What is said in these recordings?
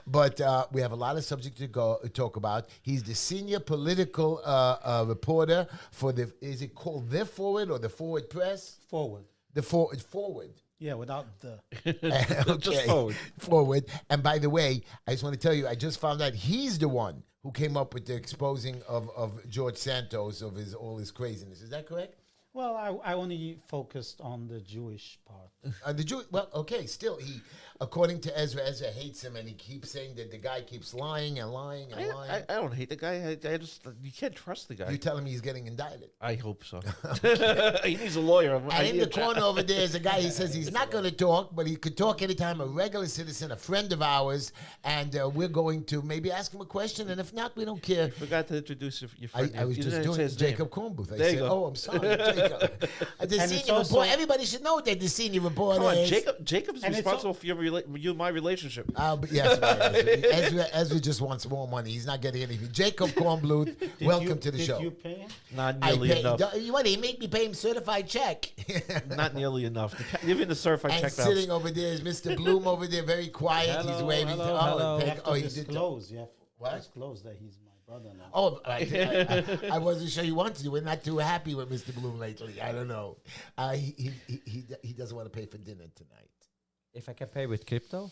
But we have a lot of subjects to talk about. He's the senior political reporter for is it called The Forward or The Forward Press? Forward. The Forward. Yeah, without the. Okay. Just forward. Forward. And by the way, I just want to tell you, I just found out he's the one who came up with the exposing of George Santos of all his craziness. Is that correct? Well, I only focused on the Jewish part. The Jew. Well, okay. Still, according to Ezra hates him, and he keeps saying that the guy keeps lying and lying and lying. I don't hate the guy. I just you can't trust the guy. You telling me he's getting indicted? I hope so. He needs a lawyer. And in the corner over there is a guy. He says he's not going to talk, but he could talk anytime. A regular citizen, a friend of ours, and we're going to maybe ask him a question. And if not, we don't care. You forgot to introduce your friend. I was just doing Jacob Kornbluh. I there said, you go. "Oh, I'm sorry, Jacob." The senior report. Everybody should know that the senior reporter. Come on, is. Jacob's responsible for you and my relationship. But yes, right, Ezra just wants more money. He's not getting anything. Jacob Kornbluh, welcome to the show. Did you pay him? Not nearly enough. What? He made me pay him certified check. Not nearly enough. Even the certified check. And sitting over there is Mr. Bloom over there, very quiet. Hello, he's waving. hello. To, You have to he disclose. did. You have What? to disclose that he's my brother now. Oh, I wasn't sure you wanted to. We're not too happy with Mr. Bloom lately. I don't know. He doesn't want to pay for dinner tonight. If I can pay with crypto?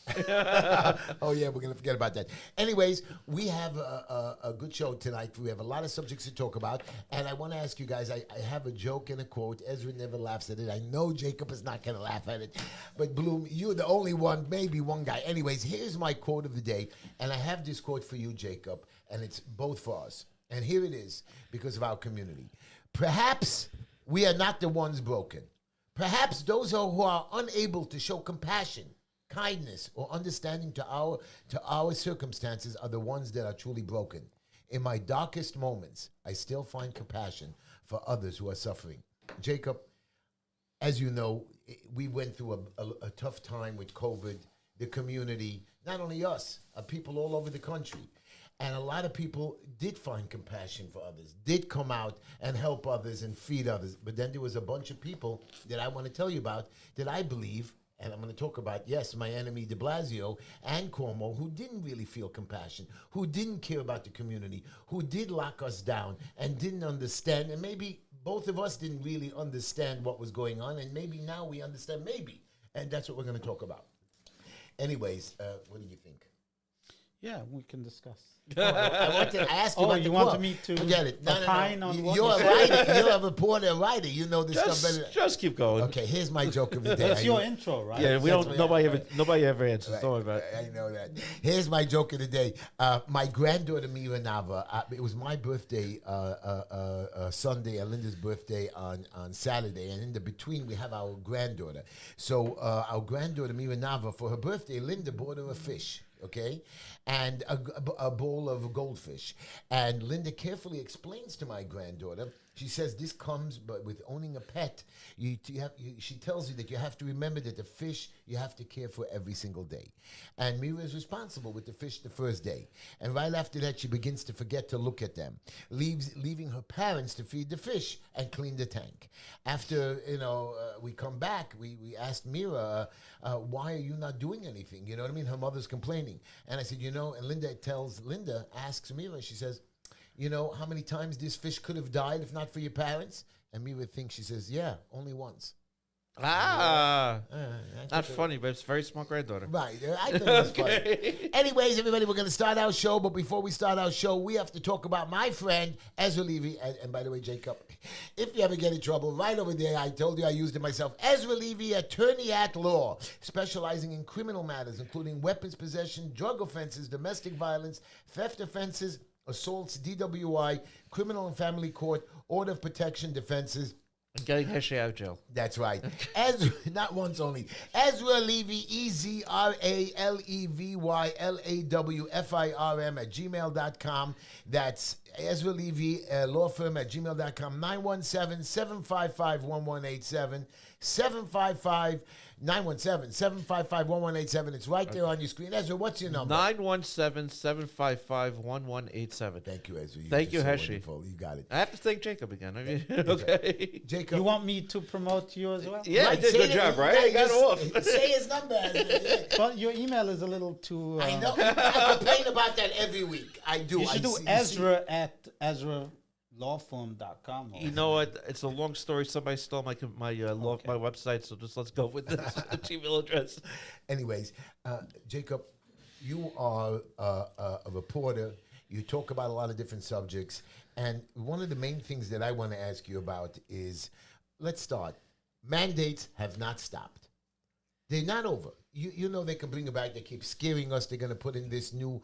Oh, yeah, we're going to forget about that. Anyways, we have a good show tonight. We have a lot of subjects to talk about. And I want to ask you guys, I have a joke and a quote. Ezra never laughs at it. I know Jacob is not going to laugh at it. But Bloom, you're the only one, maybe one guy. Anyways, here's my quote of the day. And I have this quote for you, Jacob. And it's both for us. And here it is, because of our community. Perhaps we are not the ones broken. Perhaps those who are unable to show compassion, kindness, or understanding to our circumstances are the ones that are truly broken. In my darkest moments, I still find compassion for others who are suffering. Jacob, as you know, we went through a tough time with COVID, the community, not only us, people all over the country. And a lot of people did find compassion for others, did come out and help others and feed others. But then there was a bunch of people that I want to tell you about that I believe, and I'm going to talk about, yes, my enemy de Blasio and Cuomo, who didn't really feel compassion, who didn't care about the community, who did lock us down and didn't understand. And maybe both of us didn't really understand what was going on. And maybe now we understand, maybe. And that's what we're going to talk about. Anyways, what do you think? Yeah, we can discuss. I asked you about you the wanted quote. me to Forget it. opine on what You're you a said? writer. You're a reporter, a writer. You know this stuff better. Just keep going. Okay, here's my joke of the day. It's your intro, right? Yeah, we That's don't. what- Nobody ever answers. Right. Don't worry about it. I know that. Here's my joke of the day. My granddaughter Mira Nava. It was my birthday Sunday and Linda's birthday on Saturday, and in the between we have our granddaughter. So our granddaughter Mira Nava, for her birthday, Linda bought her a fish. Okay, and a bowl of goldfish. And Linda carefully explains to my granddaughter, she says, this comes but with owning a pet. She tells you that you have to remember that the fish you have to care for every single day. And Mira is responsible with the fish the first day. And right after that, she begins to forget to look at them, leaving her parents to feed the fish and clean the tank. After, we come back, we asked Mira, why are you not doing anything? You know what I mean? Her mother's complaining. And I said, and Linda asks Mira, she says, you know how many times this fish could have died if not for your parents? And Mira thinks, she says, yeah, only once. Not funny, but it's a very smart granddaughter. Right, I think it's funny. Anyways, everybody, we're going to start our show, but before we start our show, we have to talk about my friend, Ezra Levy. And by the way, Jacob, if you ever get in trouble, right over there, I told you I used it myself. Ezra Levy, attorney at law, specializing in criminal matters, including weapons possession, drug offenses, domestic violence, theft offenses, assaults, DWI, criminal and family court, order of protection defenses. And getting Heshy out of jail. That's right. Ezra, not once only. Ezra Levy, EzraLevyLawFirm at gmail.com. That's Ezra Levy, law firm at gmail.com. 917-755-1187. 917-755-1187. It's right there on your screen. Ezra, what's your number? 917-755-1187. Thank you, Ezra. Thank you, so Heshy. wonderful. You got it. I have to thank Jacob again. I mean, okay. Jacob. You want me to promote you as well? Yeah, I Right, did a say good it- job, right? yeah, I got off. Say his number. Yeah. But your email is a little too. I know. I complain about that every week. I do. You should do Ezra at EzraLawFirm.com. You know what? It's a long story. Somebody stole my my website, so just let's go with this Gmail address. Anyways, Jacob, you are a reporter. You talk about a lot of different subjects. And one of the main things that I want to ask you about is, let's start. Mandates have not stopped. They're not over. You know they can bring it back. They keep scaring us. They're going to put in this new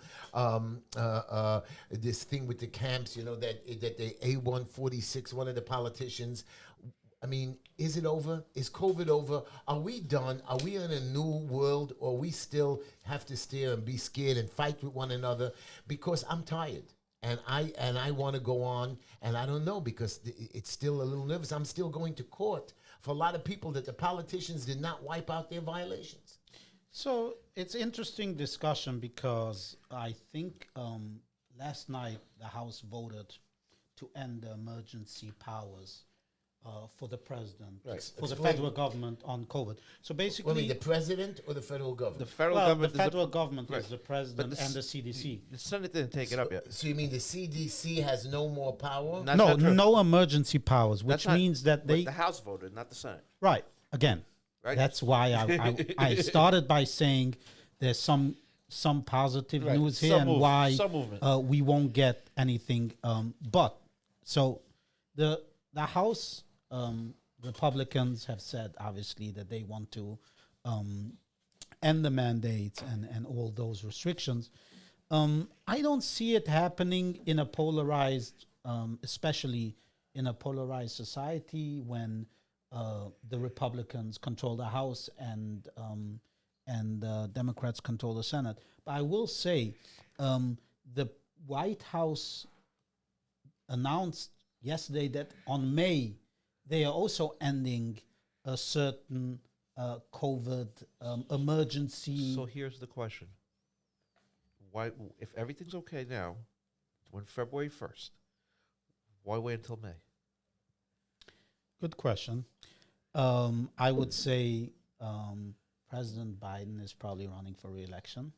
this thing with the camps. You know that the A146, one of the politicians. I mean, is it over? Is COVID over? Are we done? Are we in a new world, or we still have to stare and be scared and fight with one another? Because I'm tired. And I want to go on, and I don't know, because it's still a little nervous. I'm still going to court for a lot of people that the politicians did not wipe out their violations. So it's interesting discussion, because I think last night the House voted to end the emergency powers for the president, Right. for the Explain. federal government on COVID. So I basically, mean, the president or the federal government? The federal well, the government. federal government right. is the president But and the CDC. The Senate didn't take it up yet. So you mean the CDC has no more power? That's No, not true. no emergency powers, That's which not- means that they the House voted, not the Senate. right again. Right. That's why I started by saying there's some positive Right. news here, Some and move- why some movement. we won't get anything. But so the House Republicans have said, obviously, that they want to end the mandates and all those restrictions. I don't see it happening in a polarized, especially in a polarized society when the Republicans control the House and Democrats control the Senate. But I will say, the White House announced yesterday that on May they are also ending a certain COVID emergency. So here's the question: why, if everything's okay now, when February 1st, why wait until May? Good question. I would say President Biden is probably running for re-election,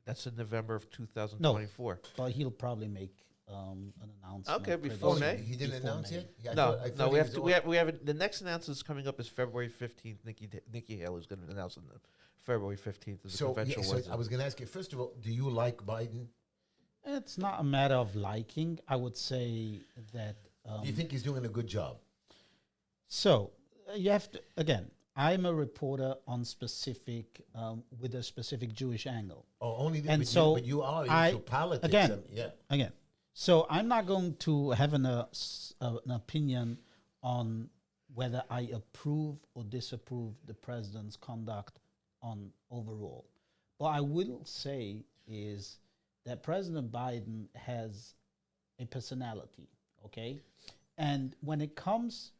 That's in November of 2024. but he'll probably make an announcement. Okay, pretty before soon. May? He didn't Before announce May. it? Yeah, I No, thought- I no, thought we he have was to. on- We have the next announcement is coming up is February 15th. Nikki Haley is going to announce on February 15th as a So, provincial so Wednesday. I was going to ask you, first of all, do you like Biden? It's not a matter of liking. I would say that. Do you think he's doing a good job? So you have to, again, I'm a reporter on specific, with a specific Jewish angle. Oh, only And but so but you are into I- politics. again, yeah. Again, so I'm not going to have an opinion on whether I approve or disapprove the president's conduct on overall. What I will say is that President Biden has a personality, okay? And when it comes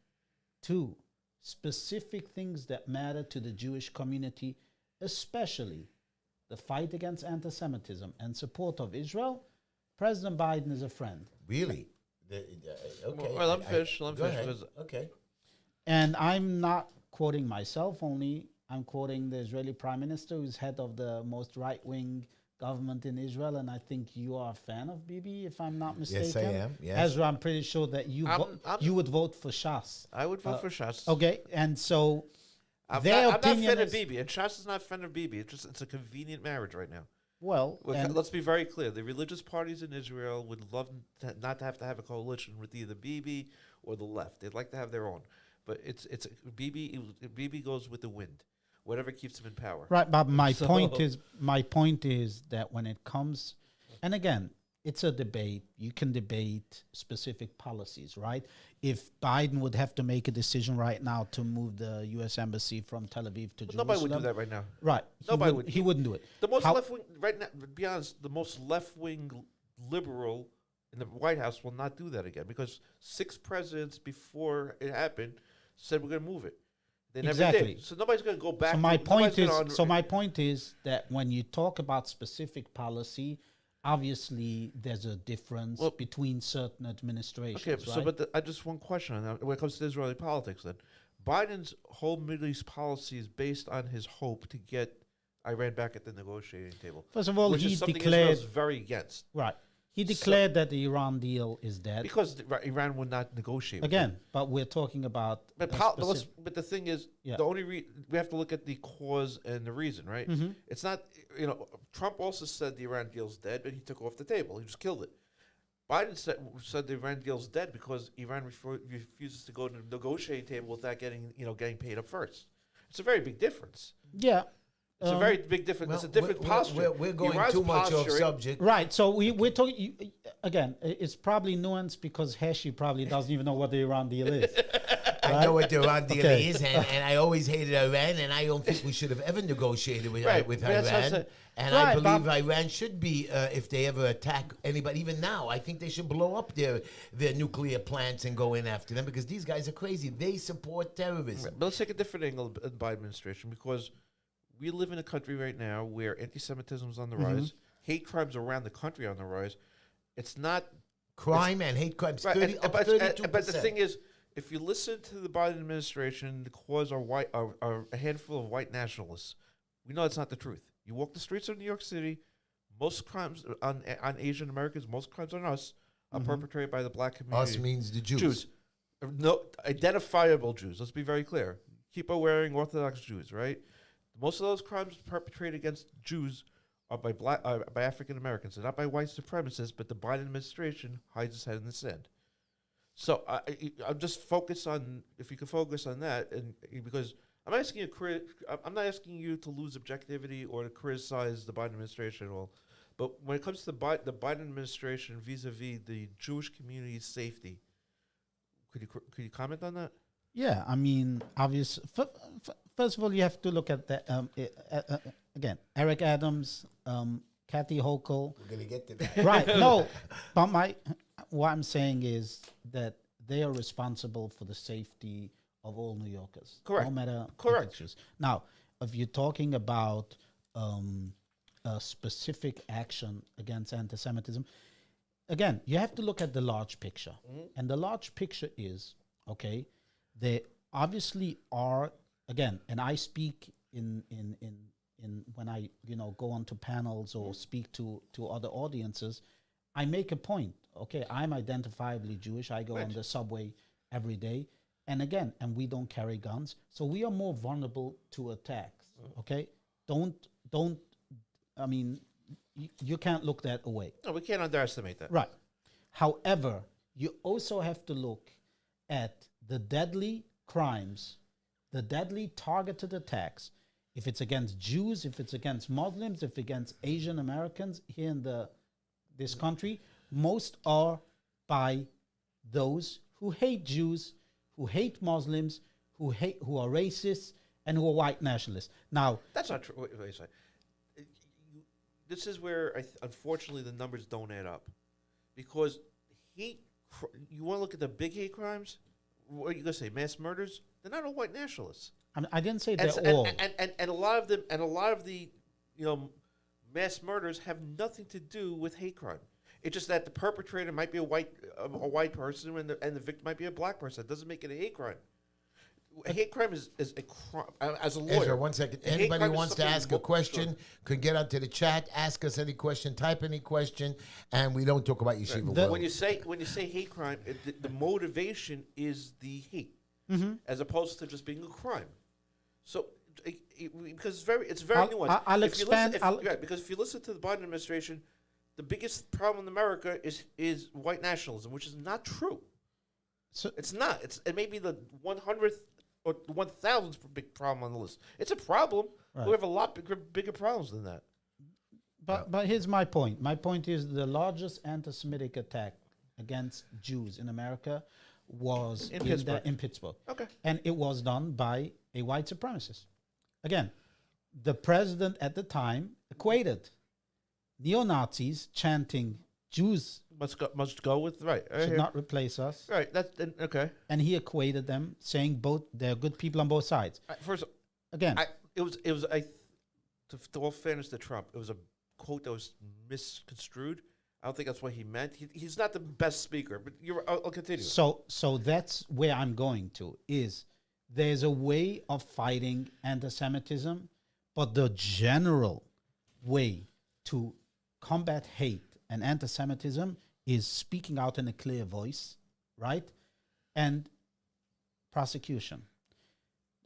to specific things that matter to the Jewish community, especially the fight against anti-Semitism and support of Israel, President Biden is a friend. Really? Okay. Well, let me finish. Let me go finish. ahead. Because Okay. And I'm not quoting myself only. I'm quoting the Israeli prime minister, who's head of the most right-wing government in Israel. And I think you are a fan of Bibi, if I'm not mistaken. Yes, I am. Yes. Ezra, I'm pretty sure that I'm- you would vote for Shas. I would vote for Shas. Okay, and so I'm their not opinion fan of is- Bibi, and Shas is not fan of Bibi. It's a convenient marriage right now. well, and Let's be very clear. The religious parties in Israel would love not to have a coalition with either Bibi or the left. They'd like to have their own. But it's Bibi goes with the wind. Whatever keeps him in power. right, but my So- point is that when it comes, and again, it's a debate. You can debate specific policies, right? If Biden would have to make a decision right now to move the U.S. embassy from Tel Aviv to Jerusalem, Nobody would do that right now. Right? Nobody He wouldn't do it. The most How- left wing right now, to be honest, the most left wing liberal in the White House will not do that again because 6 presidents before it happened said we're going to move it. They never Exactly. did. So nobody's going to go back. So my point is, nobody's gonna my point is that when you talk about specific policy, obviously there's a difference Well, between certain administrations. Okay, right? so but I just one question on that. When it comes to Israeli politics, then Biden's whole Middle East policy is based on his hope to get Iran back at the negotiating table. First of all, which he is something declared Israel's very against. right. He declared that the Iran deal is dead Because Iran would not negotiate with again. But we're talking about But, a but the thing is, Yeah. the only we have to look at the cause and the reason, right? Mm-hmm. It's not, Trump also said the Iran deal's dead, but he took off the table. He just killed it. Biden said the Iran deal's dead because Iran refuses to go to the negotiating table without getting paid up first. It's a very big difference. yeah. It's a very big difference. It's a different posture. We're going Iran's too much off posturing- subject. Right. So we're talking again. It's probably nuanced because Heshy probably doesn't even know what the Iran deal is. I know what the Iran deal Okay. is, and I always hated Iran, and I don't think we should have ever negotiated with, Right, with but that's what I Iran. said. And I Right, believe but- Iran should be, if they ever attack anybody, even now, I think they should blow up their nuclear plants and go in after them because these guys are crazy. They support terrorism. But let's take a different angle in the Biden administration because we live in a country right now where anti-Semitism is on the rise, hate crimes around the country are on the rise. It's not Crime and hate crimes, right, 30, up 32%. but the thing is, if you listen to the Biden administration, the cause are a handful of white nationalists. We know that's not the truth. You walk the streets of New York City, most crimes on Asian Americans, most crimes on us are perpetrated by the black community. Us means the Jews. Jews. No identifiable Jews. Let's be very clear. Keep wearing Orthodox Jews, right? Most of those crimes perpetrated against Jews are by African Americans. They're not by white supremacists, but the Biden administration hides its head in the sand. So I'm just focused on, if you can focus on that, and because I'm not asking you to lose objectivity or to criticize the Biden administration at all. But when it comes to the Biden administration vis-a-vis the Jewish community's safety, could you comment on that? Yeah, I mean, obvious. First of all, you have to look at the again, Eric Adams, Kathy Hochul. We're going to get to that. Right. No, but what I'm saying is that they are responsible for the safety of all New Yorkers. Correct. No matter Correct. if it's just. Now, if you're talking about a specific action against anti-Semitism, again, you have to look at the large picture. And the large picture is, okay, they obviously are, again, and I speak in when I go onto panels or speak to other audiences, I make a point. Okay, I'm identifiably Jewish. I go on the subway every day, and again, and we don't carry guns, so we are more vulnerable to attacks. Okay, don't. I mean, you can't look that away. No, we can't underestimate that. Right. However, you also have to look at the deadly crimes, the deadly targeted attacks. If it's against Jews, if it's against Muslims, if it's against Asian Americans here in this country, most are by those who hate Jews, who hate Muslims, who are racists, and who are white nationalists. Now, That's not true. Wait a second. This is where, unfortunately, the numbers don't add up. Because you want to look at the big hate crimes? What are you going to say, mass murders? They're not all white nationalists. I didn't say they're And, all. and a lot of them, and a lot of the, mass murders have nothing to do with hate crime. It's just that the perpetrator might be a white person, and the victim might be a black person. It doesn't make it a hate crime. A hate crime is a crime. As a lawyer, Ezra, 1 second. a hate Anybody crime who is wants to something ask a question could get onto the chat, ask us any question, type any question, and we don't talk about yeshiva world. When you say hate crime, the motivation is the hate, as opposed to just being a crime. So, because it's very nuanced. I'll If you listen- expand. because if you listen to the Biden administration, the biggest problem in America is white nationalism, which is not true. So, It's not. It may be the 100th or 1,000th big problem on the list. It's a problem. Right. We have a lot bigger problems than that. But here's my point. My point is the largest anti-Semitic attack against Jews in America was In Pittsburgh. in Pittsburgh. Okay. And it was done by a white supremacist. Again, the president at the time equated neo-Nazis chanting Jews Must go with right. should not replace us. Right. That's okay. And he equated them, saying both they're good people on both sides. First, Again, it was to all fairness to Trump, it was a quote that was misconstrued. I don't think that's what he meant. He's not the best speaker, but I'll continue. so that's where I'm going to, is there's a way of fighting anti-Semitism, but the general way to combat hate and anti-Semitism is speaking out in a clear voice, right? And prosecution.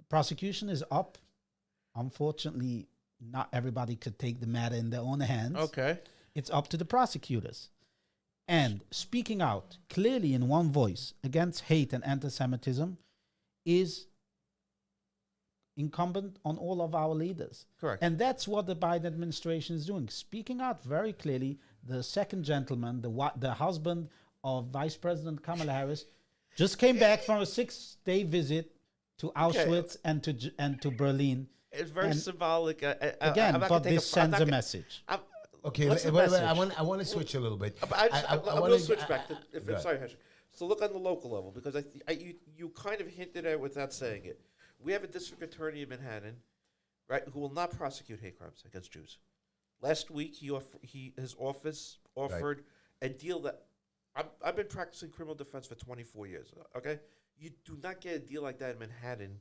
Prosecution is up. Unfortunately, not everybody could take the matter in their own hands. Okay. It's up to the prosecutors. And speaking out clearly in one voice against hate and anti-Semitism is incumbent on all of our leaders. Correct. And that's what the Biden administration is doing. Speaking out very clearly. The second gentleman, the husband of Vice President Kamala Harris, just came back from a 6-day visit to Auschwitz and to Berlin. It's very symbolic. Again, but this sends a message. Okay, What's the wait, message? I want to switch a little bit. I'm going to switch back. Go Sorry, Heshy. So look on the local level, because you kind of hinted at it without saying it. We have a district attorney in Manhattan, right, who will not prosecute hate crimes against Jews. Last week, his office offered a deal that I've been practicing criminal defense for 24 years. Okay, you do not get a deal like that in Manhattan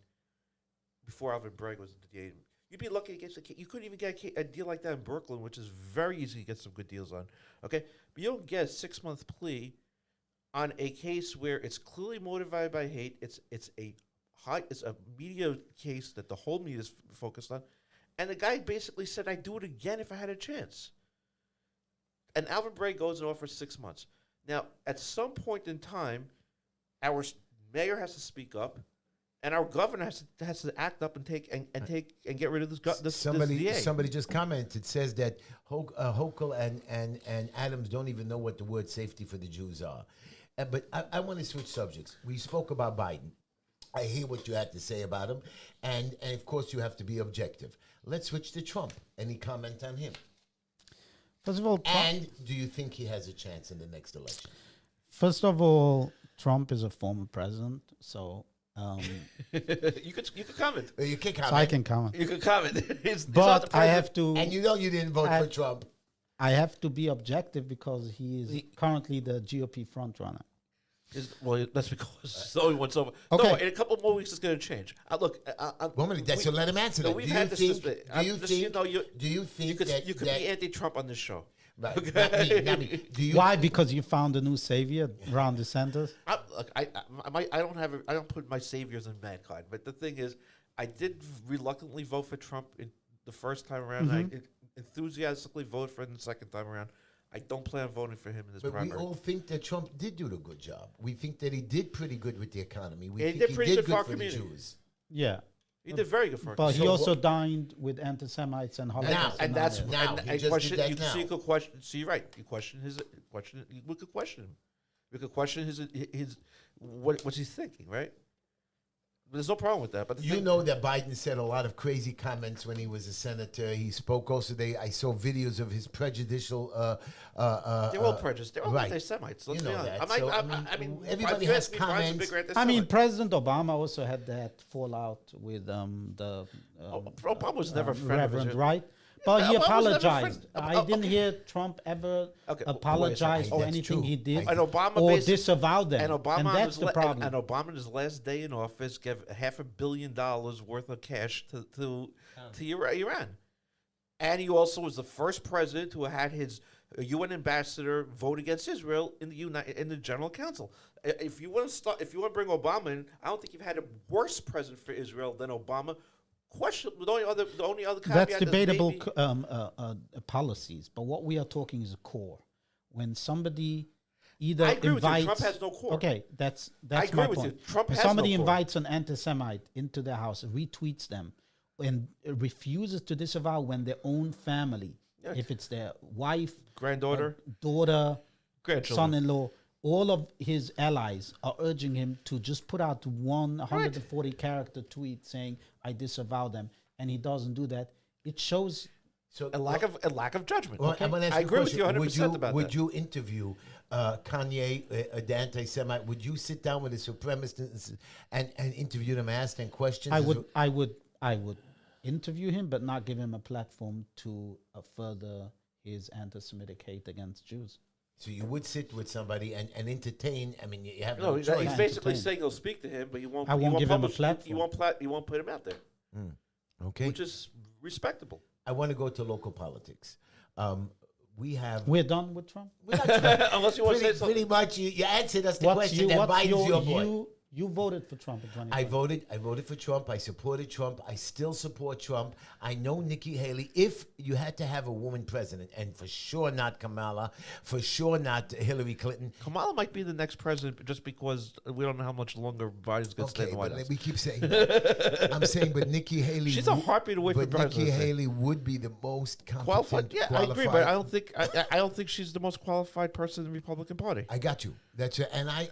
before Alvin Bragg was the DA. You'd be lucky to get you couldn't even get a deal like that in Brooklyn, which is very easy to get some good deals on. Okay, but you don't get a 6-month plea on a case where it's clearly motivated by hate. It's a media case that the whole media is focused on. And the guy basically said, I'd do it again if I had a chance. And Alvin Bragg goes and offers 6 months. Now, at some point in time, our mayor has to speak up, and our governor has to act up and get rid of this DA. Somebody just commented, says that Hochul and Adams don't even know what the word safety for the Jews are. But I want to switch subjects. We spoke about Biden. I hear what you had to say about him, and of course you have to be objective. Let's switch to Trump. Any comment on him? First of all, and do you think he has a chance in the next election? First of all, Trump is a former president, so you could comment. You can comment. So I can comment. You can comment. But I have to. And you know you didn't vote for Trump. I have to be objective because he is currently the GOP frontrunner. That's because it's the only one so far. Okay. No, in a couple more weeks, it's going to change. Look, So let him answer that. We've had this. Do you think that you could be anti-Trump on this show? Right. Okay. Not me. Why? Because you found a new savior, Ron DeSantis? I don't put my saviors in mankind. But the thing is, I did reluctantly vote for Trump in the first time around. Mm-hmm. I enthusiastically voted for him the second time around. I don't plan on voting for him in this primary. But we all think that Trump did do a good job. We think that he did pretty good with the economy. We he think did he pretty did good for our for the community. Jews. Yeah. He did very good for But us. he also dined with anti-Semites and Holocaust. And that's now. and He I just question. did that You can now. see, you could question. So you're right. You question his. We could question him. We could question his what's he thinking, right? There's no problem with that. But You know that Biden said a lot of crazy comments when he was a senator. He spoke also. I saw videos of his prejudicial. They're all prejudiced. They're all right. anti-Semites. Let's You be know honest. that. So, I mean, everybody if you has ask me, Biden's a comments. bigger I anti-Semite. mean, President Obama also had that fallout with the Obama was never a friend of Reverend, Israel. right? But he Obama was never a apologized. friend. I didn't hear Trump ever apologize Oh, for that's anything true. he did And Obama or basically- disavow them. And Obama, on that's his the problem. And Obama, in his last day in office, gave $500 million worth of cash to Iran. And he also was the first president who had his UN ambassador vote against Israel in the General Council. If you want to bring Obama in, I don't think you've had a worse president for Israel than Obama. The only other caveat That's is debatable maybe- policies, but what we are talking is a core. When somebody either I agree with you. invites, Trump has no core. Okay, that's I agree my with point. you. Trump When has somebody no core. invites an anti-Semite into their house, retweets them, and refuses to disavow when their own family, Yeah. if it's their wife, Granddaughter, daughter, grandchildren. son-in-law, all of his allies are urging him to just put out 140 character tweet saying, I disavow them. And he doesn't do that. It shows So a lack of judgment. Well, I'm gonna ask I you a agree with question. you 100 Would percent about would that. you interview Kanye, the anti-Semite? Would you sit down with a supremacist and interview them, ask them questions? I would interview him, but not give him a platform to further his anti-Semitic hate against Jews. So you would sit with somebody and entertain. I mean, you have No, no he's choice. basically Entertain. saying he'll speak to him, but you won't. I you won't give him a publish- platform. You won't put him out there, Okay. which is respectable. I want to go to local politics. We have. We're done with Trump. We're not trying- Unless you want to say pretty, something. pretty much, you answered us the question that Biden's your boy. You voted for Trump in 2020. I voted for Trump. I supported Trump. I still support Trump. I know Nikki Haley. If you had to have a woman president, and for sure not Kamala, for sure not Hillary Clinton. Kamala might be the next president just because we don't know how much longer Biden's going to stay in Okay, the White but House. we keep saying that. I'm saying, but Nikki Haley. She's a heartbeat away from But Nikki presidency. Haley would be the most Qualified? competent, Yeah, I agree, but I don't think she's the most qualified person in the Republican Party. I got you. That's it. And I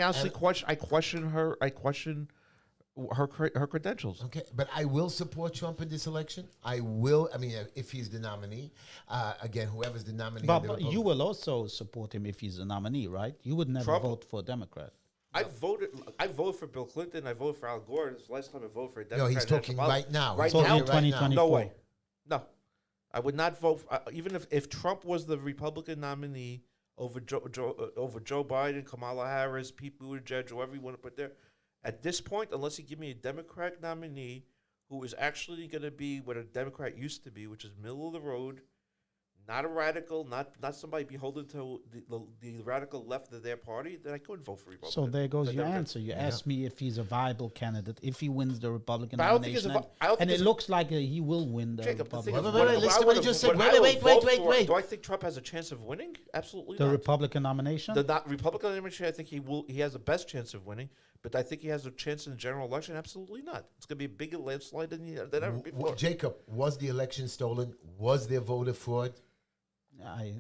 honestly question her. I question her credentials. Okay, but I will support Trump in this election. I will. I mean, if he's the nominee, again, whoever's the nominee. of the But you Republic- will also support him if he's a nominee, right? You would never Trump? vote for a Democrat. I voted for Bill Clinton. I voted for Al Gore. This is the last time I voted for a No, Democrat. he's talking right now. Right He's Talking now? talking right now. 2024. No way. No, I would not vote. Even if Trump was the Republican nominee over Joe Biden, Kamala Harris, Pete Buttigieg, whoever you want to put there. At this point, unless you give me a Democratic nominee who is actually going to be what a Democrat used to be, which is middle of the road, not a radical, not somebody beholden to the radical left of their party, then I couldn't vote for Republican. So there goes the your Democrat. answer. You asked me if he's a viable candidate, if he wins the Republican But I don't think it's nomination. I don't and think it looks like he will win the Jacob, the thing Republican is, Wait, what- listen I to what he would've- just said. what I Wait, would wait, vote wait, for- wait. Do I think Trump has a chance of winning? Absolutely the not. Republican nomination. The Republican nomination, I think he will. He has the best chance of winning, but I think he has a chance in the general election. Absolutely not. It's going to be a bigger landslide than ever before. Jacob, was the election stolen? Was there voter fraud? I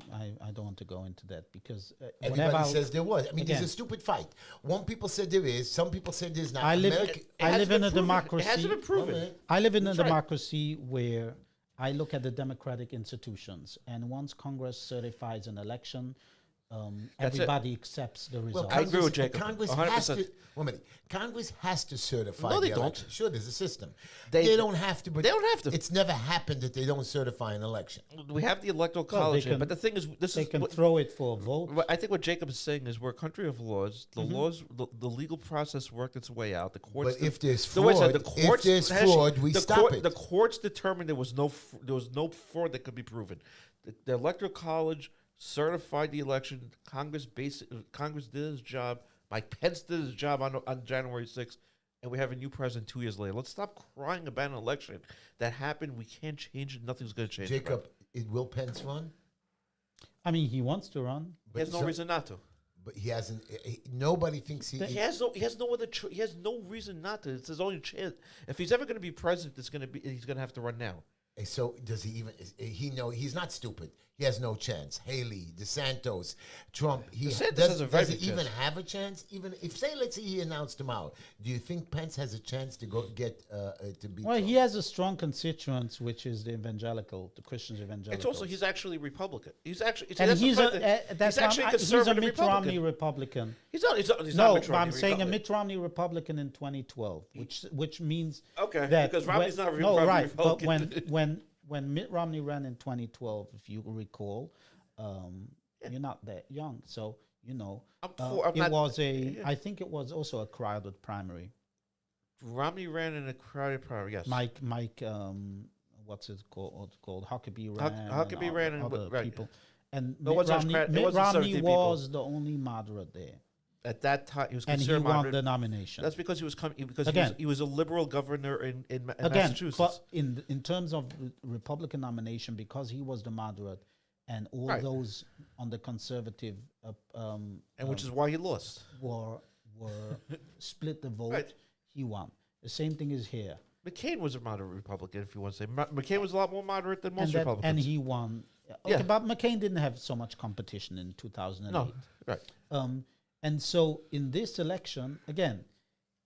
don't want to go into that because Everybody says there was. I mean, again, there's a stupid fight. One people said there is. Some people said there's not. I live It I hasn't live been in a proven. democracy. It hasn't been proven. Okay. I live in a That's right. democracy where I look at the democratic institutions, and once Congress certifies an election, That's it. everybody accepts the result. I agree with Jacob, Congress 100%. has to. One minute. Congress has to certify. No, they the don't. election. Sure, there's a system. They- They don't have to. But they don't have to. It's never happened that they don't certify an election. We have the electoral Well, college, they here, can- but the thing is, this they is can what, throw it for a vote. I think what Jacob is saying is we're a country of laws. The laws, the legal process worked its way out. The courts. But if there's No, wait a fraud, second, the courts, if there's Heshy, fraud, we the stop it. The courts determined there was no fraud that could be proven. The electoral college certified the election. Congress did its job. Mike Pence did his job on January 6th, and we have a new president 2 years later. Let's stop crying about an election that happened. We can't change it. Nothing's going to change. Jacob, will Pence run? I mean, he wants to run. He has no reason not to. But he hasn't. Nobody thinks he. He has no other. He has no reason not to. It's his only chance. If he's ever going to be president, he's going to have to run now. So does he even? He know he's not stupid. He has no chance. Haley, Santos, Trump. DeSantis Does has a very he good even chance. have a chance? Even if, say, let's say he announced tomorrow, do you think Pence has a chance to go get to be? Well, he has a strong constituents, which is the Christians evangelical. It's also he's actually Republican. He's actually. and that's the he's fact that that's he's actually a he's a conservative Mitt Republican. Romney Republican. He's not. He's not No, Mitt but I'm Romney saying a Republican. Mitt Romney Republican in 2012, which means Okay, that because Romney's not a no, Romney right. But Republican. when Mitt Romney ran in 2012, if you recall, you're not that young, so you know I'm I think it was also a crowded primary. Romney ran in a crowded primary. Yes. Mike, what's it called? Huckabee ran. Huckabee and ran and other right. people. And No, it wasn't Mitt it wasn't Romney 17 people. was the only moderate there, At that time, he was and he considered won moderate. the nomination. That's because he was coming. Because Again. he was a liberal governor in Again, Massachusetts. but in terms of Republican nomination, because he was the moderate, and all Right. those on the conservative and which is why he lost. were split the vote, Right. he won. The same thing is here, McCain was a moderate Republican, if you want to say. McCain was a lot more moderate than most and Republicans. and he won. Okay, Yeah. but McCain didn't have so much competition in 2008. no, right. And so in this election, again,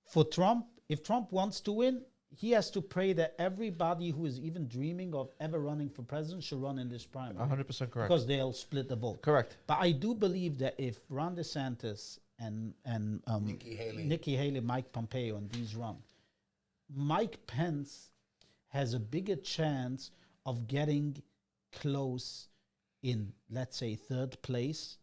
for Trump, if Trump wants to win, he has to pray that everybody who is even dreaming of ever running for president should run in this primary. 100% correct. Because they'll split the vote. Correct. But I do believe that if Ron DeSantis and Nikki Haley, Mike Pompeo, and these run, Mike Pence has a bigger chance of getting close in, let's say, third place,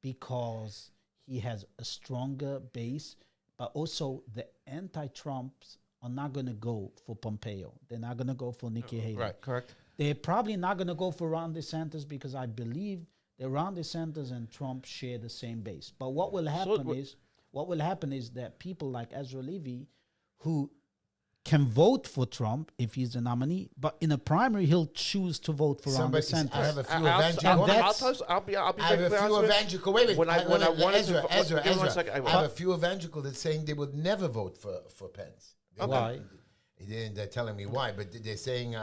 because he has a stronger base, but also the anti-Trumps are not going to go for Pompeo. They're not going to go for Nikki Haley. Right, correct. They're probably not going to go for Ron DeSantis, because I believe that Ron DeSantis and Trump share the same base. But what will happen is that people like Ezra Levy, who can vote for Trump if he's the nominee, but in a primary he'll choose to vote for Ron DeSantis. I have a few evangelical. I'll be I have a very few honest with you. evangelical. Wait a minute. Give me one Ezra. second. I have a few evangelical that's saying they would never vote for Pence. Why? They're telling me why, but they're saying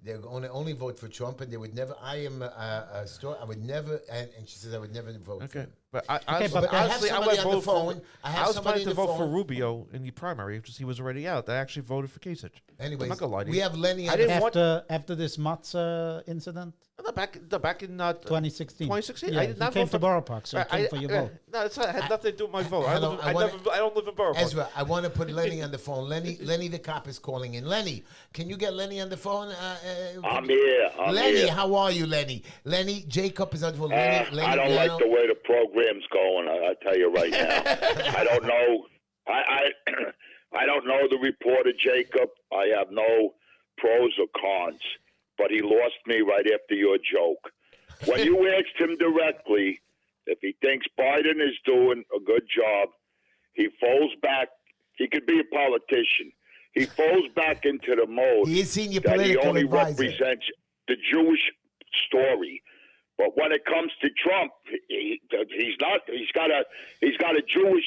they're only vote for Trump, and they would never. I am a store. I would never, and she says I would never vote. Okay, for but but I have somebody on the phone. I was planning to vote for Rubio in the primary because he was already out. I actually voted for Kasich. Anyways, I'm not gonna lie to we you. have Lenny. After this Matzah incident, Back in 2016. 2016, Yeah, I did not he came vote to for Borough Park, so he came for your vote. No, it had nothing to do with my vote. I hello, don't live in Borough Park. Ezra, I want to put Lenny on the phone. Lenny the cop is calling in. Lenny, can you get Lenny on the phone? I'm here. Lenny, here. how are you, Lenny? Lenny, Jacob is on the phone. I don't like the way the program's going. I tell you right now. I don't know. I don't know the reporter, Jacob. I have no pros or cons. But he lost me right after your joke. When you asked him directly if he thinks Biden is doing a good job, he falls back. He could be a politician. He falls back into the mode He is senior that he political only advisor. represents the Jewish story. But when it comes to Trump, he's not. He's got a Jewish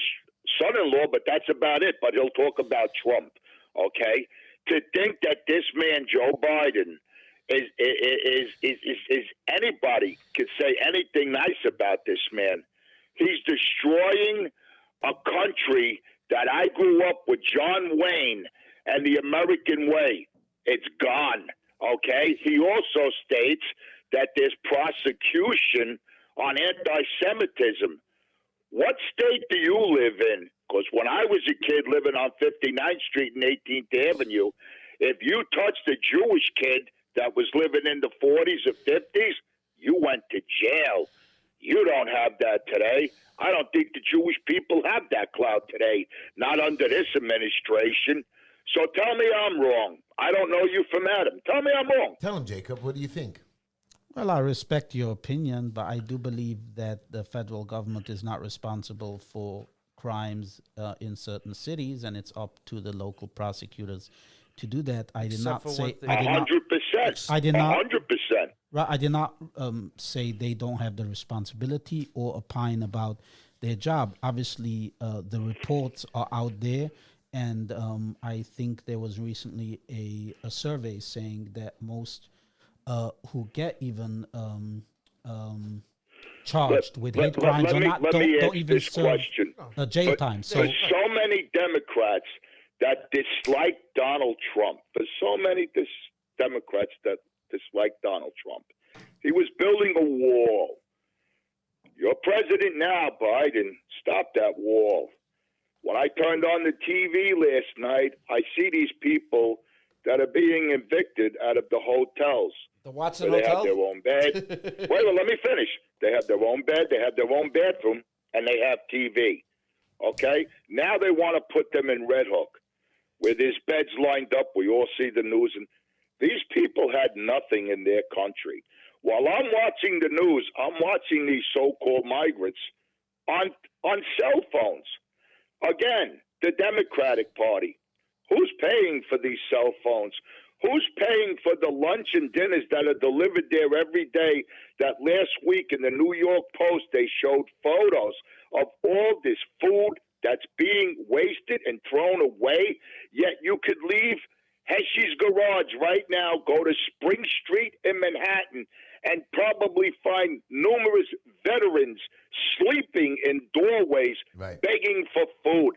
son-in-law, but that's about it. But he'll talk about Trump. Okay, to think that this man Joe Biden is anybody could say anything nice about this man. He's destroying a country that I grew up with, John Wayne and the American way. It's gone. Okay. He also states that there's prosecution on anti-Semitism. What state do you live in? Because when I was a kid living on 59th Street and 18th Avenue, if you touched a Jewish kid that was living in the 40s or 50s, you went to jail. You don't have that today. I don't think the Jewish people have that clout today, not under this administration. So tell me I'm wrong. I don't know you from Adam. Tell me I'm wrong. Tell him, Jacob, what do you think? Well, I respect your opinion, but I do believe that the federal government is not responsible for crimes in certain cities, and it's up to the local prosecutors to do that. I did not say 100%. I did not 100%. Right, I did not say they don't have the responsibility or opine about their job. Obviously, the reports are out there, and I think there was recently a survey saying that most who get even charged with hate crimes don't even serve jail time. So many Democrats that dislike Donald Trump. There's so many Democrats that dislike Donald Trump. He was building a wall. You're president now, Biden. Stop that wall. When I turned on the TV last night, I see these people that are being evicted out of the hotels. The Watson They Hotel? have their own bed. Wait, let me finish. They have their own bed, they have their own bathroom, and they have TV. Okay? Now they want to put them in Red Hook, where there's beds lined up. We all see the news. And these people had nothing in their country. While I'm watching the news, I'm watching these so-called migrants on cell phones. Again, the Democratic Party. Who's paying for these cell phones? Who's paying for the lunch and dinners that are delivered there every day? That last week in the New York Post, they showed photos of all this food that's being wasted and thrown away. Yet you could leave Heshy's garage right now, go to Spring Street in Manhattan, and probably find numerous veterans sleeping in doorways, begging for food.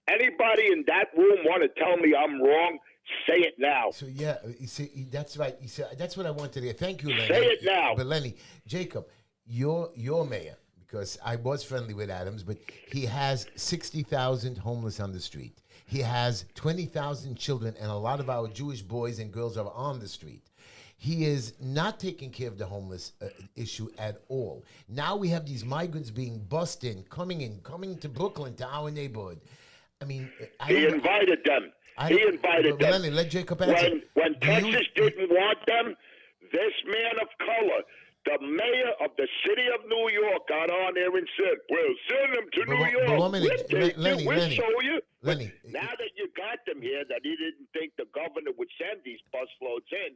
Anybody in that room want to tell me I'm wrong? Say it now. So yeah, you see, that's right. You see, that's what I wanted to hear. Thank you, Lenny. Say it now. But Lenny, Jacob, you're mayor, because I was friendly with Adams, but he has 60,000 homeless on the street. He has 20,000 children, and a lot of our Jewish boys and girls are on the street. He is not taking care of the homeless issue at all. Now we have these migrants being bussed coming to Brooklyn, to our neighborhood. I mean, He invited them. He invited them. Lenny, let Jacob answer. When Texas didn't want them, this man of color, the mayor of the city of New York, got on there and said, "We'll send them to New York. One minute, We'll show you." Lenny, Now that you got them here, that he didn't think the governor would send these busloads in,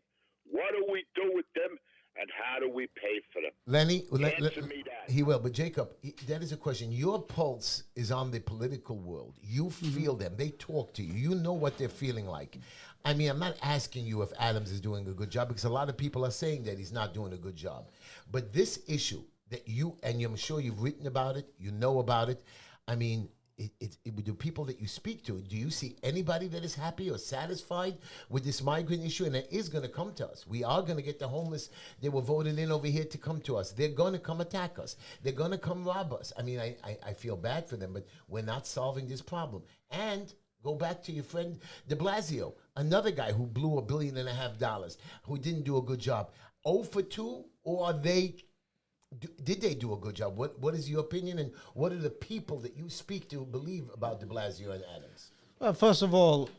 what do we do with them, and how do we pay for them? Lenny, Answer me that. he will. But Jacob, that is a question. Your pulse is on the political world. You feel them. They talk to you. You know what they're feeling like. I mean, I'm not asking you if Adams is doing a good job, because a lot of people are saying that he's not doing a good job. But this issue that I'm sure you've written about it, you know about it. I mean, the people that you speak to, do you see anybody that is happy or satisfied with this migrant issue? And it is going to come to us. We are going to get the homeless. They were voted in over here to come to us. They're going to come attack us. They're going to come rob us. I mean, I feel bad for them, but we're not solving this problem. And go back to your friend de Blasio, another guy who blew $1.5 billion, who didn't do a good job. 0 for 2, or did they do a good job? What is your opinion, and what are the people that you speak to believe about de Blasio and Adams? Well, first of all,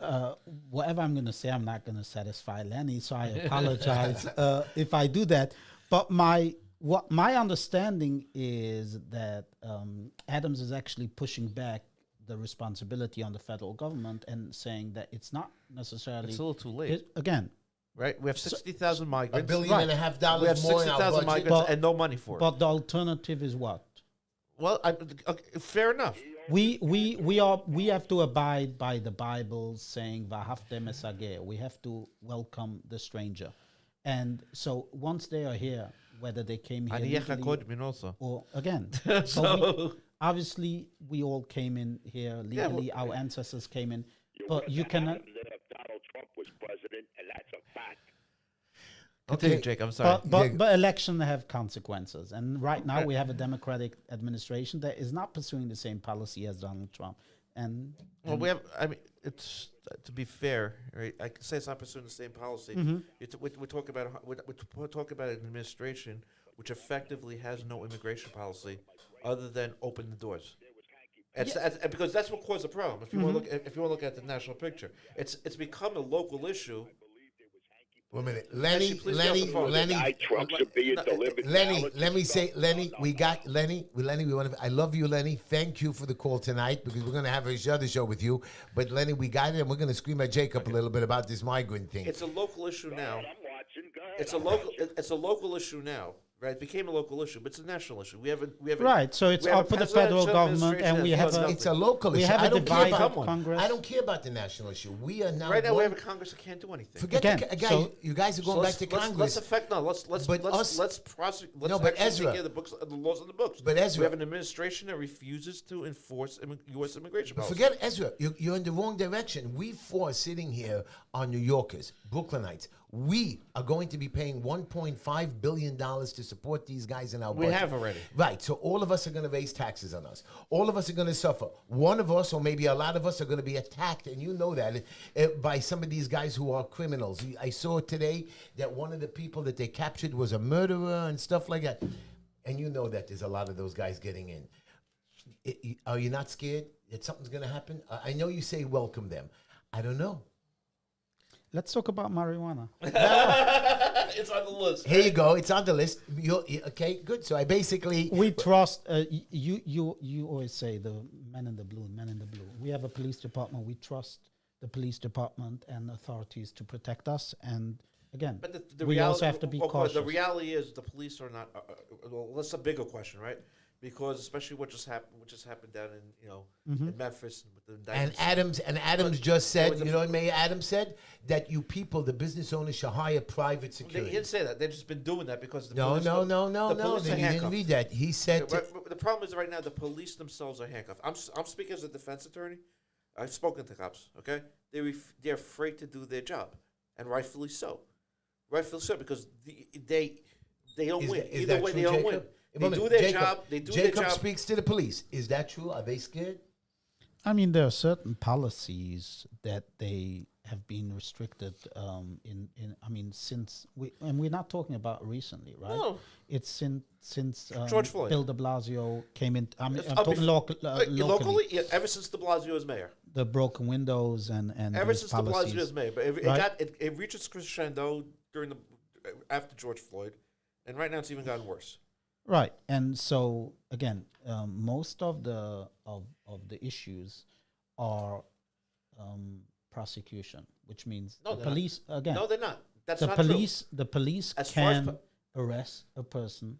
whatever I'm going to say, I'm not going to satisfy Lenny, so I apologize if I do that. But my understanding is that Adams is actually pushing back the responsibility on the federal government and saying that it's not necessarily... It's a little too late. Again... Right? We have 60,000 migrants. $1.5 billion We have more in our 60,000 budget. migrants and no money for it. But the alternative is what? Well, fair enough. We have to abide by the Bible saying "V'ahavtem es hager." We have to welcome the stranger, and so once they are here, whether they came here legally or again, obviously we all came in here legally. Our ancestors came in, but you cannot. Donald Trump was president, and that's a fact. Continue, Jake. I'm sorry. But elections have consequences, and right now we have a Democratic administration that is not pursuing the same policy as Donald Trump. And we have. I mean, it's to be fair, right? I can say it's not pursuing the same policy. We're talking about an administration which effectively has no immigration policy other than open the doors. Because that's what caused the problem. If you want to look at the national picture, it's become a local issue. 1 minute, Lenny. Trucks are being delivered. Lenny, let me say, Lenny, we got Lenny. We want to. I love you, Lenny. Thank you for the call tonight, because we're going to have another show with you. But Lenny, we got it, and we're going to scream at Jacob a little bit about this migrant thing. It's a local issue now. I'm watching. Go ahead. It's a local issue now. Right, it became a local issue, but it's a national issue. We have right. So it's up to the federal government, and we have it's a local issue. We have a divided Congress. I don't care about the national issue. We are now right now. We have a Congress that can't do anything. Forget you guys are going back to Congress. Let's prosecute. Ezra, take the laws on the books. But Ezra, we have an administration that refuses to enforce U.S. immigration policy. Forget Ezra. You're in the wrong direction. We four sitting here are New Yorkers, Brooklynites. We are going to be paying $1.5 billion to support these guys in our budget. We have already. Right, so all of us are going to raise taxes on us. All of us are going to suffer. One of us, or maybe a lot of us, are going to be attacked, and you know that, by some of these guys who are criminals. I saw today that one of the people that they captured was a murderer and stuff like that. And you know that there's a lot of those guys getting in. Are you not scared that something's going to happen? I know you say welcome them. I don't know. Let's talk about marijuana. It's on the list. Here you go. It's on the list. Okay, good. So I basically... We trust... You always say the men in the blue. We have a police department. We trust the police department and authorities to protect us. And again, but we also have to be cautious. The reality is the police are not... well, that's a bigger question, right? Because especially what just happened down in in Memphis with the indictments. And Adams just said, you know what Mayor Adams said? That you people, the business owners, should hire private security. He didn't say that. They've just been doing that because No. He didn't read that. He said... the problem is right now the police themselves are handcuffed. I'm speaking as a defense attorney. I've spoken to cops, okay? they're afraid to do their job, and rightfully so. Rightfully so, because they don't Is win. that- is Either that way, true, they don't Jacob? win. Wait a They minute, do their Jacob. job. They do Jacob their job. speaks to the police. Is that true? Are they scared? I mean, there are certain policies that they have been restricted I mean, since we're not talking about recently, right? No. It's since George Floyd. Bill de Blasio came in. I'm It's talking up locally. locally, yeah, ever since De Blasio was mayor. The broken windows and Ever these since De Blasio policies. was mayor, but Right. it reached its crescendo after George Floyd, and right now it's even gotten worse. Right, and so again, most of the issues are prosecution, which means No, the they're not. police again. No, they're not. That's the not police As far as can arrest a person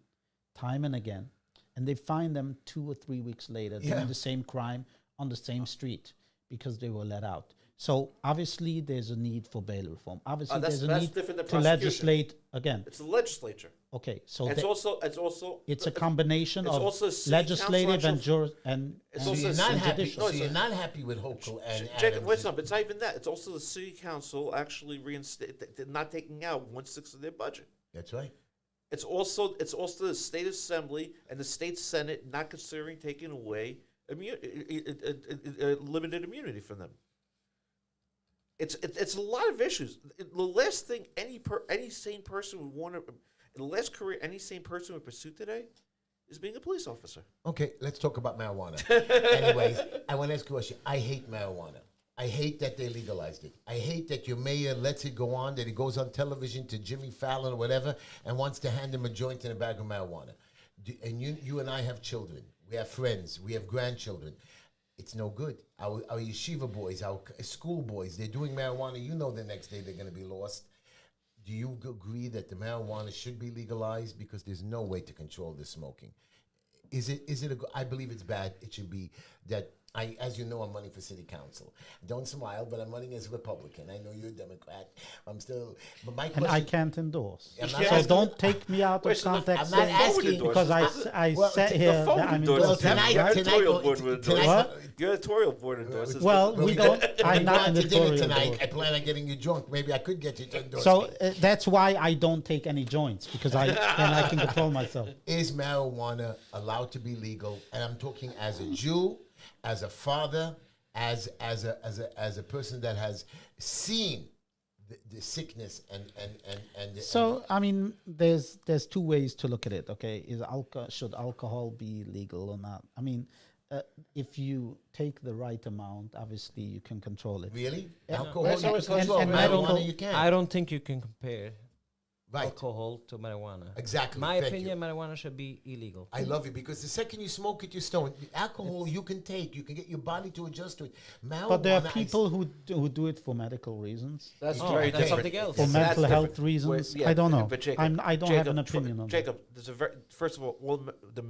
time and again, and they find them 2 or 3 weeks later Yeah. doing the same crime on the same street because they were let out. So obviously, there's a need for bail reform. Obviously, that's there's a need different than to prosecution. legislate again. It's the legislature. Okay, so It's the- also it's a combination it's of also a city legislative council and actual- and It's So also you're a not city- happy. No, So it's you're a- not happy with Hochul and Jacob, Adams. wait, no, but it's not even that. It's also the city council actually not taking out 1/6 of their budget. That's right. It's also the state assembly and the state senate not considering taking away limited immunity from them. It's a lot of issues. The last thing any sane person would want to, the last career any sane person would pursue today, is being a police officer. Okay, let's talk about marijuana. Anyways, I want to ask you a question. I hate marijuana. I hate that they legalized it. I hate that your mayor lets it go on, that he goes on television to Jimmy Fallon or whatever and wants to hand him a joint and a bag of marijuana. And you and I have children. We have friends. We have grandchildren. It's no good. Our yeshiva boys, our school boys, they're doing marijuana. You know the next day they're going to be lost. Do you agree that the marijuana should be legalized? Because there's no way to control the smoking. Is it I believe it's bad. It should be that as you know, I'm running for city council. Don't smile, but I'm running as a Republican. I know you're a Democrat. I'm still, but my and question. I can't endorse. I'm So not asking- don't take me out Wait, of so the- context. I'm not saying- asking- because I Well, sat the here phone that I'm endorses Well, it. tonight- Your tonight- editorial board would endorse tonight- it. Your editorial board endorses it. Well, we don't. I'm not in to the dinner editorial tonight. board. I plan on getting you drunk. Maybe I could get you to endorse So me. that's why I don't take any joints because then I can control myself. Is marijuana allowed to be legal? And I'm talking as a Jew, as a father, as a person that has seen the sickness and So I mean, there's 2 ways to look at it. Okay, should alcohol be legal or not? I mean, if you take the right amount, obviously you can control it. really Yeah. alcohol That's you always can control. and Marijuana medical- you can't. I don't think you can compare Right. alcohol to marijuana. Exactly. My Thank opinion, you. marijuana should be illegal. I love you because the second you smoke it, you stone. Alcohol you can take. You can get your body to adjust to it. Marijuana, But there are people who do it for medical reasons, That's Oh, very that's different. something else. for Yes, mental that's health different. reasons. Wait, yeah, I don't know. But Jacob, I don't have an Jacob, opinion on that. Jacob, there's first of all the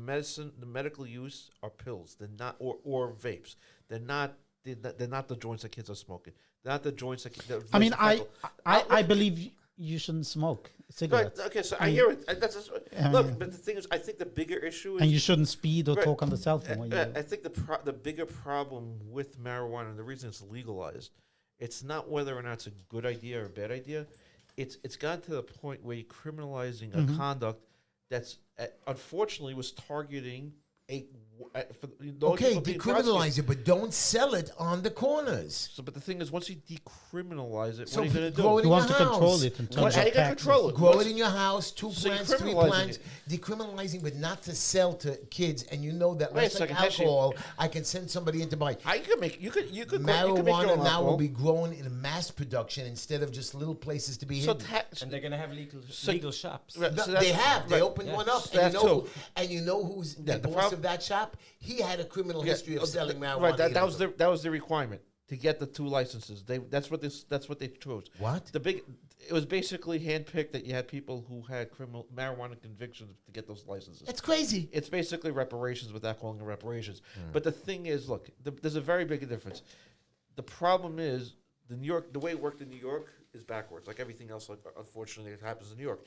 medical use are pills. They're not or vapes. They're not the joints that kids are smoking. They're not the joints that. I mean, I believe you shouldn't smoke Right, cigarettes. okay, so I I mean- hear it. That's just, I look, mean- but the thing is, I think the bigger issue is And you shouldn't speed or Right. talk on the cell phone. When I you, think the bigger problem with marijuana and the reason it's legalized, it's not whether or not it's a good idea or a bad idea. It's gotten to the point where you're criminalizing a conduct that's unfortunately was targeting Okay, decriminalize it, but don't sell it on the corners. So, but the thing is, once you decriminalize it, So what are you going to grow do? it you in want your to control house. it in terms How of you going to taxes. control it? Grow Once- it in your house, 2 So you're plants, 3 criminalizing plants, it. decriminalizing, but not to sell to kids. And you know that Wait a less like second, Heshy. alcohol, I can send somebody in to buy. I can make you could make your Marijuana own now alcohol. will be grown in mass production instead of just little places to be so hidden. And they're gonna have legal shops. Right. No, so they that's- have. They right. opened Yeah. one up, So and that's you, two. and you know who's Yeah, the the boss prob- of that shop? He had a criminal Yeah, history of selling marijuana. Right, that was illegally. the requirement to get the 2 licenses. That's what they chose. What? It was basically handpicked that you had people who had criminal marijuana convictions to get those licenses. It's crazy. It's basically reparations without calling it reparations. But the thing is, look, there's a very big difference. The problem is the way it worked in New York is backwards. Like everything else, like unfortunately, it happens in New York.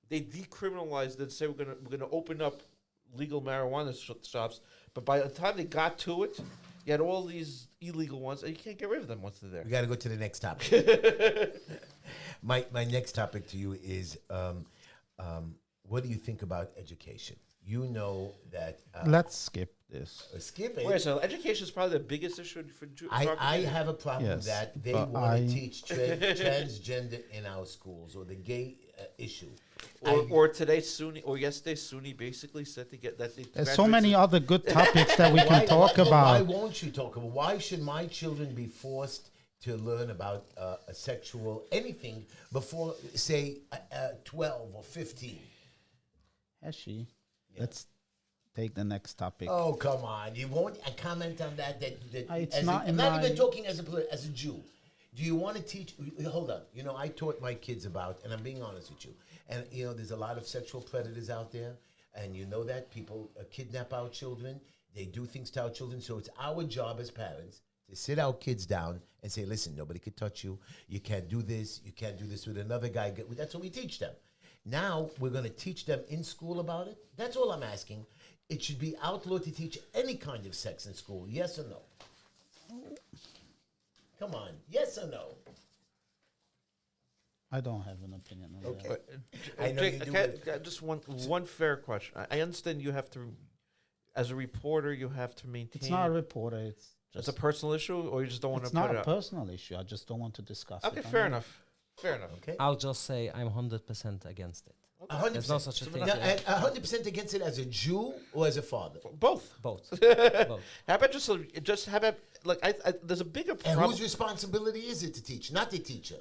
They decriminalized and say we're gonna open up legal marijuana shops, but by the time they got to it, You had all these illegal ones, and you can't get rid of them once they're there. We got to go to the next topic. My next topic to you is what do you think about education? You know that. Let's skip this. Skip it. Wait, so education is probably the biggest issue for I have a problem Yes, that they but want to I- teach transgender in our schools or the gay issue. or today Sunni or yesterday Sunni basically said to get that. There's so many other good topics that we can talk Why about. won't you talk about? Why should my children be forced to learn about a sexual anything before, say, 12 or 15? Heshy, let's take the next topic. Oh, come on! You won't comment on that. It's as not I'm in not my- even talking as a Jew. Do you want to teach? Hold on. You know, I taught my kids about, and I'm being honest with you. And you know, there's a lot of sexual predators out there, and you know that people kidnap our children. They do things to our children. So it's our job as parents to sit our kids down and say, "Listen, nobody could touch you. You can't do this. You can't do this with another guy." That's what we teach them. Now we're going to teach them in school about it. That's all I'm asking. It should be outlawed to teach any kind of sex in school. Yes or no? Come on. Yes or no? I don't have an opinion on Okay. that. I know you do it. Just one fair question. I understand you have to, as a reporter, you have to maintain. It's not a reporter. It's It's just. a personal issue, or you just don't want to It's put not it a out. personal issue. I just don't want to discuss it. Okay, on fair air. enough. Fair enough. Okay. I'll just say I'm 100% against it. 100%. There's no such a thing. Now, and 100% against it as a Jew or as a father? Both. Both. Both. How about just have it like there's a bigger And problem. whose responsibility is it to teach? Not the teacher.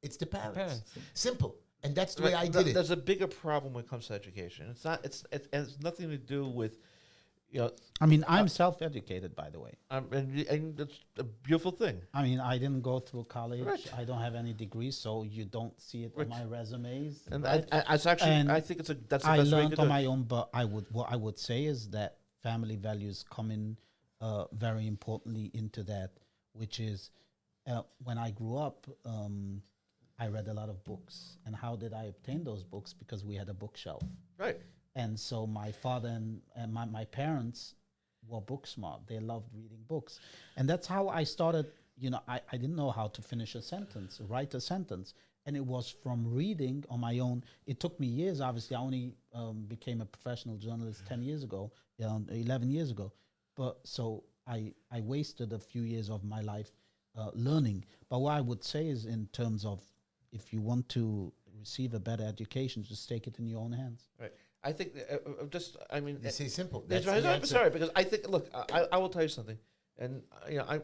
It's the parents. parents. Simple. And that's the way I did it. There's a bigger problem when it comes to education. It's not. It has nothing to do with, you know, I mean, I'm self-educated, by the way. and that's a beautiful thing. I mean, I didn't go through college. Right. I don't have any degrees, so you don't see it Right. on my resumes. And right? it's actually, And I think that's the I best way to learned do on it. my own, but what I would say is that family values come in very importantly into that, which is when I grew up, I read a lot of books. And how did I obtain those books? Because we had a bookshelf. Right. And so my father and my parents were book smart. They loved reading books. And that's how I started. You know, I didn't know how to finish a sentence, write a sentence. And it was from reading on my own. It took me years, obviously. I only became a professional journalist 10 years ago, 11 years ago. But so I wasted a few years of my life learning. But what I would say is in terms of if you want to receive a better education, just take it in your own hands. Right. I think I mean, You say simple. That's That's the I'm answer. sorry because I think. Look, I will tell you something, and you know,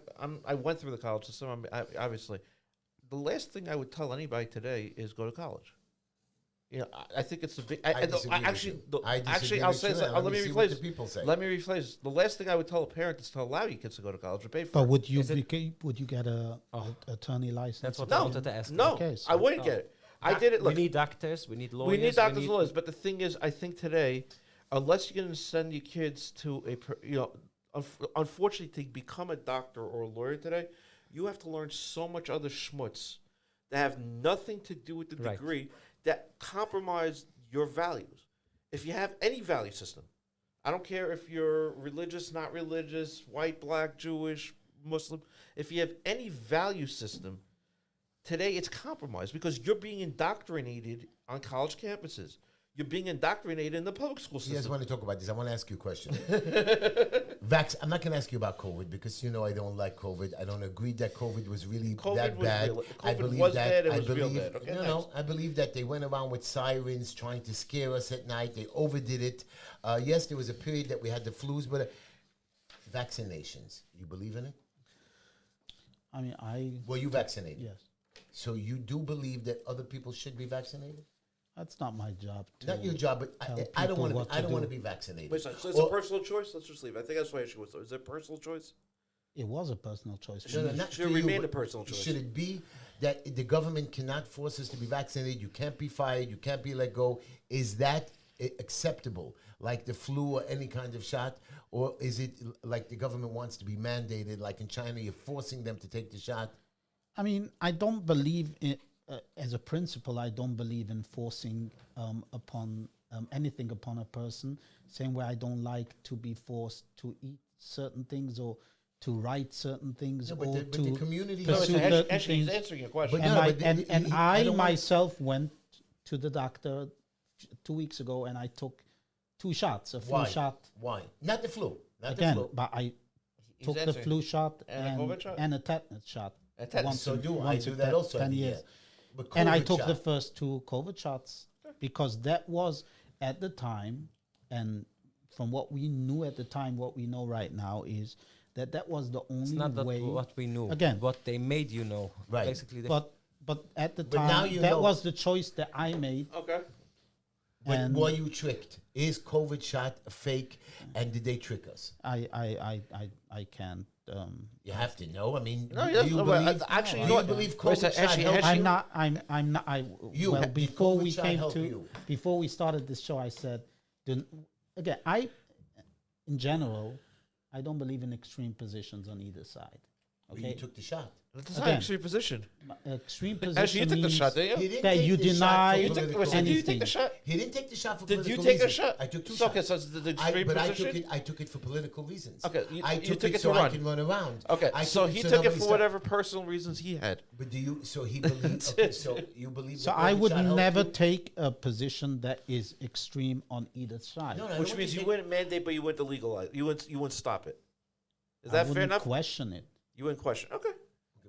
I went through the college system. Obviously, the last thing I would tell anybody today is go to college. You know, I think it's the big. I disagree with actually, you. I disagree I'll with say. you, and Let me see what the rephrase. people say. Let me rephrase. The last thing I would tell a parent is to allow your kids to go to college or pay for But it. would you Is it- would you get a attorney license? That's what No. I wanted to ask. No, Okay, so- I wouldn't get it. I did it. Look, we need doctors. We need lawyers. we need doctors, lawyers, but the thing is, I think today, unless you're going to send your kids to unfortunately, to become a doctor or a lawyer today, you have to learn so much other schmutz that have nothing to do with the Right. degree that compromise your values. If you have any value system, I don't care if you're religious, not religious, white, black, Jewish, Muslim. If you have any value system, today it's compromised because you're being indoctrinated on college campuses. You're being indoctrinated in the public school You guys system. want to talk about this? I want to ask you a question. I'm not going to ask you about COVID because you know I don't like COVID. I don't agree that COVID was really COVID that was bad. real. I COVID believe was that. bad, it I was real believe. bad. Okay, no, no. I believe that they went around with sirens trying to scare us at night. They overdid it. Yes, there was a period that we had the flus, but vaccinations. You believe in it? I mean, Were you vaccinated? yes. So you do believe that other people should be vaccinated? That's not my job. To Not your job, but tell I don't people want to. what I to don't want to do. be vaccinated. Wait, so it's Or- a personal choice? Let's just leave it. I think that's why issue was. Is it a personal choice? It was a personal choice. for No, no, me. not Should for you, remain but a personal choice. Should it be that the government cannot force us to be vaccinated? You can't be fired. You can't be let go. Is that acceptable? Like the flu or any kind of shot? Or is it like the government wants to be mandated? Like in China, you're forcing them to take the shot? I mean, I don't believe in, as a principle, I don't believe in forcing upon anything upon a person. Same way I don't like to be forced to eat certain things or to write certain things No, or but the to community No, has pursue it's to- certain actually, he's things. answering your question. But And, no, I, but and, he- and he- I I don't want- myself went to the doctor 2 weeks ago, and I took 2 shots, a flu Why? shot Why? Not the flu. Not again, the flu. but I He's took the answering. flu shot And a COVID shot? and a tetanus shot. A tetanus. once So in- do I once do in that te- also 10 every years. year. But And I COVID took the shot. first 2 COVID shots because that was at the time, and from what we knew at the time, what we know right now is that was the It's only not that way. what we knew. Again. What they made you know. Right. Basically, But at the But now time, you that know. was the choice that I made. Okay. But and were you tricked? Is COVID shot fake? And did they trick us? I can't. You have to know. I mean, No, do yeah, you no, but, believe? actually, do you know you what? believe Wait, COVID so shot actually, helped Heshy- I'm you? not. I'm not. I You, well did before COVID we shot came help to you? before we started this show, I said, again, in general, I don't believe in extreme positions on either side. But Okay, you took the shot. That's not Again. actually a position. extreme position Actually, you took the means shot, didn't He you? didn't that take you the shot deny for You took, political wait, so did you take anything. the shot? He didn't take the shot for Did political you take a reasons. shot? I took 2 So, shots. okay, so it's the extreme But position. I took it for political reasons. Okay, I you took took it it so to I run. can run around. Okay, I so he took it nobody for stopped. whatever personal reasons he had. But do you? So he believed. Okay, so you believe? So the I COVID would shot helped never you? take a position that is extreme on either side. No, no, I Which don't means think you wouldn't mandate, but you wouldn't legalize. You wouldn't stop it. Is I that fair wouldn't enough? question it. You wouldn't question. Okay,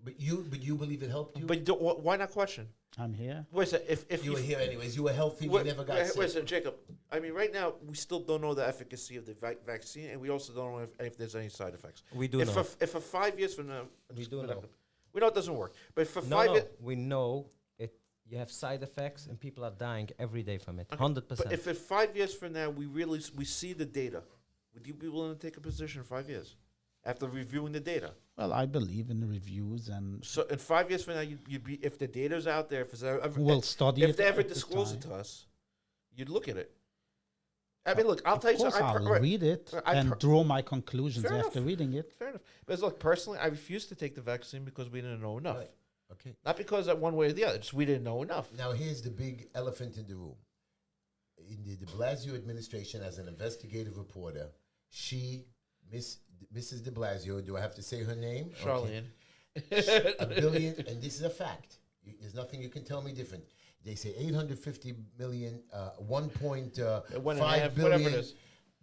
But you believe it helped you? but why not question? I'm here. Wait a second. If you were here anyways. You were healthy. Wait, You never got wait, sick. wait a second, Jacob. I mean, right now we still don't know the efficacy of the vaccine, and we also don't know if there's any side effects. we do If know. for 5 years from now, We do know. We know it doesn't work, but for No, 5 no, years. we know it. You have side effects, and people are dying every day from it. But 100%. if in 5 years from now we see the data, would you be willing to take a position in 5 years after reviewing the data? Well, I believe in the reviews and So in 5 years from now, you'd be if the data's out there, if it's ever, we'll study if it they ever at the disclose it time. to us, you'd look at it. I mean, look, I'll tell you Of course, something. I'll read it I and per- draw my conclusions Fair after enough. reading it. Fair enough. But look, personally, I refused to take the vaccine because we didn't know enough. Right. Okay. Not because of one way or the other, just we didn't know enough. Now here's the big elephant in the room. In the De Blasio administration, as an investigative reporter, Mrs. De Blasio, do I have to say her name? Okay. Charlene. A billion, and this is a fact. There's nothing you can tell me different. They say 850 million, One and a 1.5 half, whatever it billion is.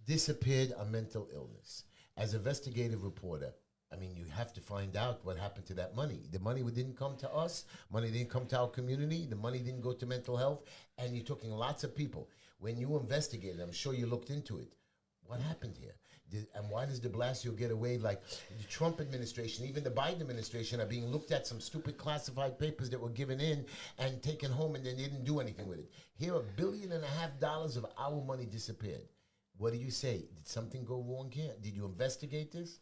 disappeared on mental illness. As investigative reporter, I mean, you have to find out what happened to that money. The money didn't come to us. Money didn't come to our community. The money didn't go to mental health. And you're talking lots of people. When you investigated, I'm sure you looked into it. What happened here? And why does de Blasio get away like the Trump administration, even the Biden administration are being looked at some stupid classified papers that were given in and taken home and then they didn't do anything with it. Here, $1.5 billion of our money disappeared. What do you say? Did something go wrong here? Did you investigate this?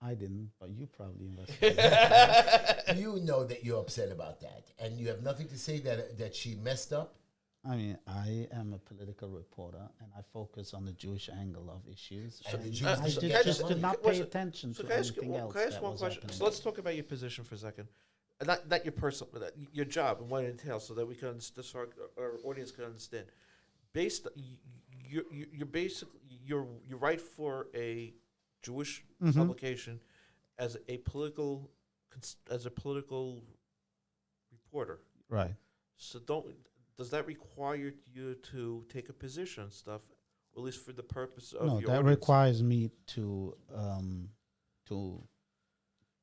I didn't, but you probably investigated. You know that you're upset about that. And you have nothing to say that she messed up? I mean, I am a political reporter, and I focus on the Jewish angle of issues. And the and Jews I just did get just that did money. not pay attention So to can I ask you, anything else. can I ask that one was question? happening. So let's talk about your position for a second. Not your personal, but your job and what it entails, so that we can so our audience can understand. Based, you're basically you write for a Jewish publication as a political reporter. Right. So does that require you to take a position and stuff, or at least for the purpose of No, your that audience? requires me to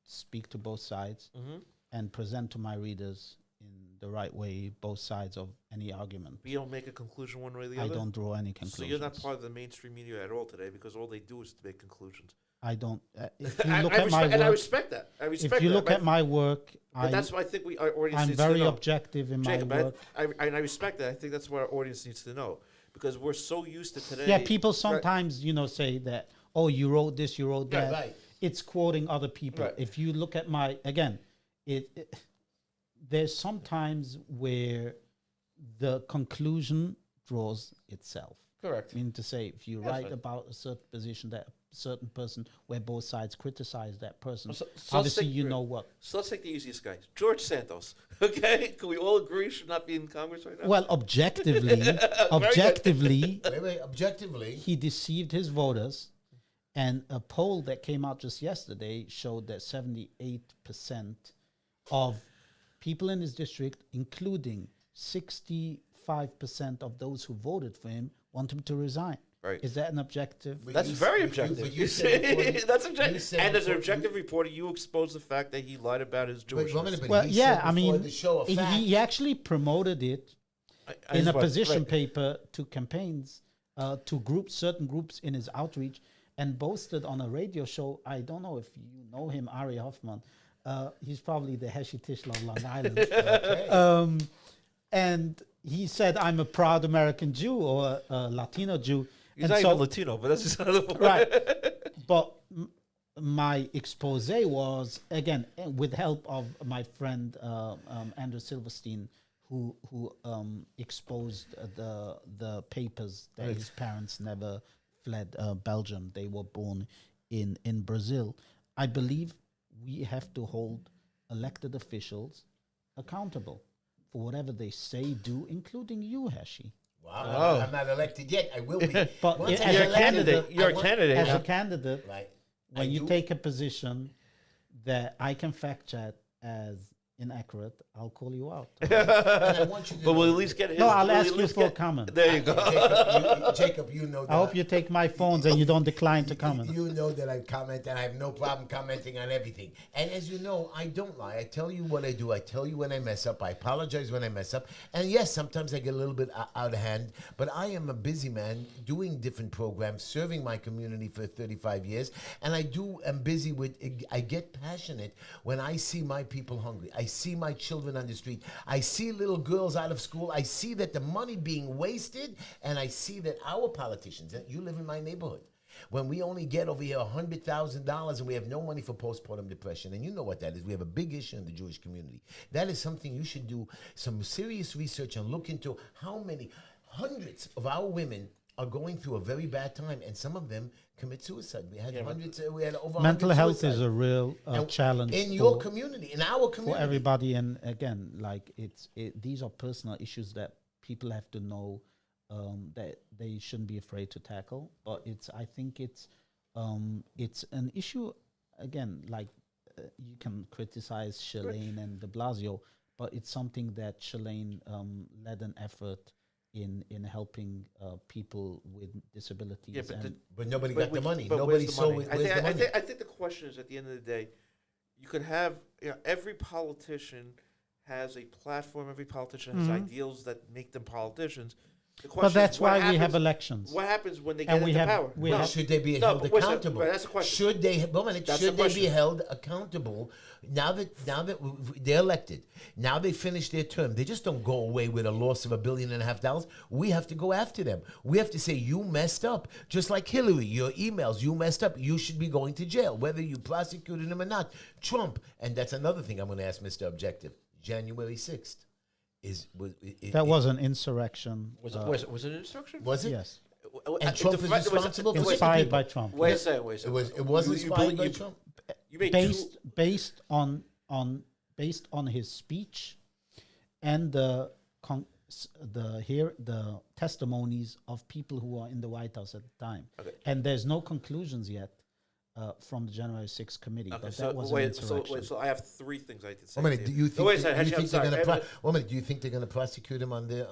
speak to both sides Mhm. and present to my readers in the right way both sides of any argument. But you don't make a conclusion one way or the I other? don't draw any So conclusions. you're not part of the mainstream media at all today, because all they do is to make conclusions. I don't. If you look at my and I work, respect that. I respect if you that, look but- at my work, but that's what I think our audience I'm needs very to know. objective in Jacob, my work. and I respect that. I think that's what our audience needs to know, because we're so used to today. Yeah, people sometimes say that, oh, you wrote this, you wrote that. Right. It's quoting other people. Right. If you look at there's sometimes where the conclusion draws itself. Correct. I mean to say, if you That's write right. about a certain position, that a certain person, where both sides criticize that person, So let's obviously take- you know what. So let's take the easiest guy, George Santos. Okay, can we all agree he should not be in Congress right now? Well, objectively, Wait, objectively, he deceived his voters, And a poll that came out just yesterday showed that 78% of people in his district, including 65% of those who voted for him, want him to resign. Right. Is that an objective? But That's you very s- objective. but you said before you- That's you objective. said And as an before- objective reporter, you expose the fact that he lied about his But, Jewishness. wait a minute, but Well, he yeah, said I before mean, the show a fact. he actually promoted it in a Right, position right. paper to campaigns, to groups, certain groups in his outreach, and boasted on a radio show. I don't know if you know him, Ari Hoffman. He's probably the Heshy Tishla of Long Island. Okay. And he said, "I'm a proud American Jew or a Latino Jew." He's and not so, even Latino, but that's just another one. right. But my expose was again with help of my friend Andrew Silverstein, who exposed the papers that his parents never fled Belgium. They were born in Brazil. I believe we have to hold elected officials accountable for whatever they say, do, including you, Heshy. Wow. I'm not elected yet. I will be. But Once I as get a elected, candidate, You're I a want- candidate. As huh? a candidate, Right. when I you do- take a position that I can fact check as inaccurate, I'll call you out. and I want you to But know we'll at least get his. No, I'll we'll at ask you least for a get- comment. There you go. Jacob, you know that. I hope you take my phones and you don't decline to comment. You know that I comment and I have no problem commenting on everything. And as you know, I don't lie. I tell you what I do. I tell you when I mess up. I apologize when I mess up. And yes, sometimes I get a little bit out of hand, but I am a busy man doing different programs, serving my community for 35 years. And I'm busy with, I get passionate when I see my people hungry. I see my children on the street. I see little girls out of school. I see that the money being wasted, and I see that our politicians, and you live in my neighborhood, when we only get over here $100,000 and we have no money for postpartum depression, and you know what that is. We have a big issue in the Jewish community. That is something you should do some serious research and look into how many hundreds of our women are going through a very bad time, and some of them commit suicide. We had we had over Mental 100 health is suicides. a real And challenge in your for, community, in our for community. everybody. And again, like these are personal issues that people have to know that they shouldn't be afraid to tackle. But I think it's an issue. Again, like you can criticize Shalane and De Blasio, but it's something that Shalane led an effort in helping people with disabilities. Yeah, but and But nobody But got the which- money. but Nobody where's the saw money? where's the money. I think the question is, at the end of the day, you could have every politician has a platform. Every politician has ideals that make them politicians. The question but is, that's what why we have happens- elections. What happens when they And get we into have- power? we Well, have- should they be No, held but wait a second. accountable? Right, that's the question. Should they? One minute. That's Should the they be question. held accountable now that they're elected? Now they finish their term. They just don't go away with a loss of $1.5 billion. We have to go after them. We have to say you messed up, just like Hillary. Your emails, you messed up. You should be going to jail, whether you prosecuted him or not. Trump, and that's another thing I'm going to ask Mr. Objective. January 6th That was an insurrection. Was it an instruction? was it? Yes. And Trump is responsible for it? Inspired by Trump. Wait a second. Wait a It second. was. It was You- inspired by you- Trump. You made based on his speech and the testimonies of people who are in the White House at the time. Okay. And there's no conclusions yet from the January 6th committee, Okay, but so that was an wait, insurrection. so I have three things I did say. One minute. Do you think? wait a do second. you Actually, I'm think they're sorry. going to? One minute. Do you think they're going to prosecute him on their?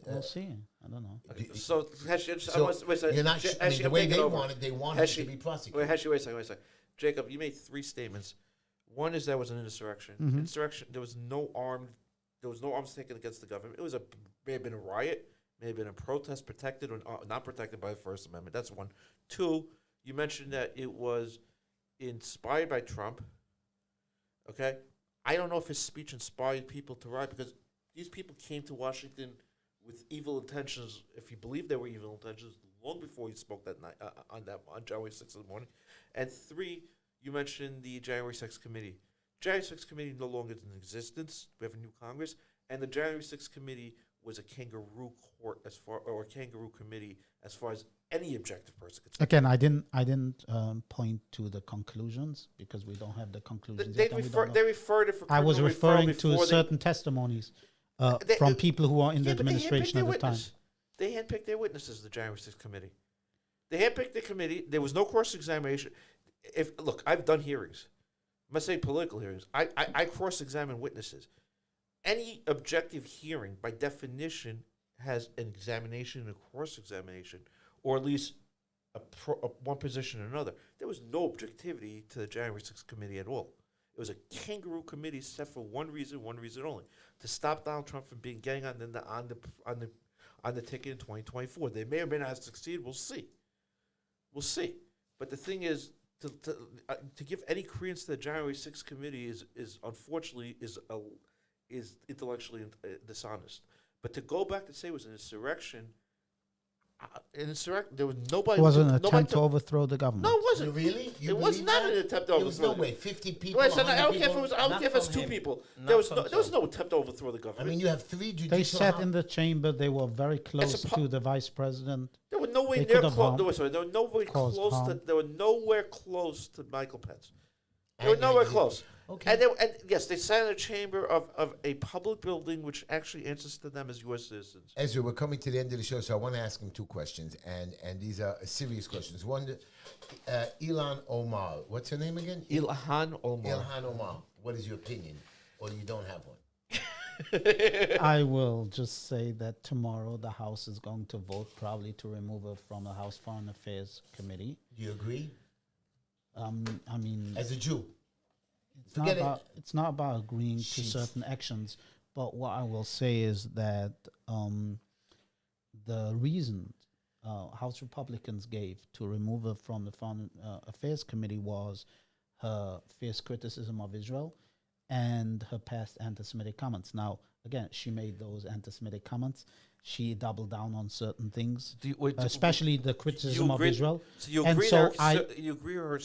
We'll see. I don't know. So, Heshy, So wait a second. you're not. Heshy, I mean, the I'm way taking they over. want it, they want him Heshy, to be prosecuted. Wait, Heshy, wait a second. Jacob, you made three statements. One is there was an insurrection. Mm-hmm. Insurrection. There was no arms taken against the government. May have been a riot, may have been a protest protected or not protected by the First Amendment. That's one. Two, you mentioned that it was inspired by Trump. Okay, I don't know if his speech inspired people to riot because these people came to Washington with evil intentions. If you believe they were evil intentions, long before he spoke that night on January 6th in the morning. And three, you mentioned the January 6th committee. January 6th committee no longer is in existence. We have a new Congress, and the January 6th committee was a kangaroo court or a kangaroo committee as far as any objective person could say. Again, I didn't point to the conclusions because we don't have the conclusions They yet. and we refer, don't they know. referred it for I was criminal referral referring to before they- certain testimonies They- from people who are in the Yeah, but they administration handpicked at the their time. witness. They handpicked their witnesses, the January 6th committee. They handpicked the committee. There was no cross-examination. Look, I've done hearings. I'm not saying political hearings. I cross-examine witnesses. Any objective hearing, by definition, has an examination and a cross-examination, or at least one position or another. There was no objectivity to the January 6th committee at all. It was a kangaroo committee set for one reason only: to stop Donald Trump from getting on the ticket in 2024. They may or may not succeed. We'll see. But the thing is, to give any credence to the January 6th committee is unfortunately intellectually dishonest. But to go back to say it was an insurrection. There was nobody. It was an nobody attempt to overthrow the government. No, it wasn't. Really? It was not an attempt to overthrow. There was no way. 50 people. Wait, so I 100 don't care if it people? was. I don't Not care if it's from two him. people. Not There was from no Trump. attempt to overthrow the I government. mean, you have 3 judicial. They sat in the chamber. They were very close po- to the vice president. There were nowhere They near could have close. harmed- There were nowhere caused close to. harm. There were nowhere close to Michael Pence. They were And nowhere you- close. Okay. And yes, they sat in a chamber of a public building which actually answers to them as U.S. citizens. Ezra, we're coming to the end of the show, so I want to ask him 2 questions, and these are serious questions. One, Ilhan Omar. What's her name again? Ilhan Omar. Ilhan Omar. What is your opinion? Or you don't have one? I will just say that tomorrow the House is going to vote probably to remove her from the House Foreign Affairs Committee. Do you agree? I mean, As a Jew. it's not about agreeing to She's- certain actions, but what I will say is that the reason House Republicans gave to remove her from the Foreign Affairs Committee was her fierce criticism of Israel and her past anti-Semitic comments. Now, again, she made those anti-Semitic comments. She doubled down on certain things, especially the criticism of Israel. So you And agree? so You agree her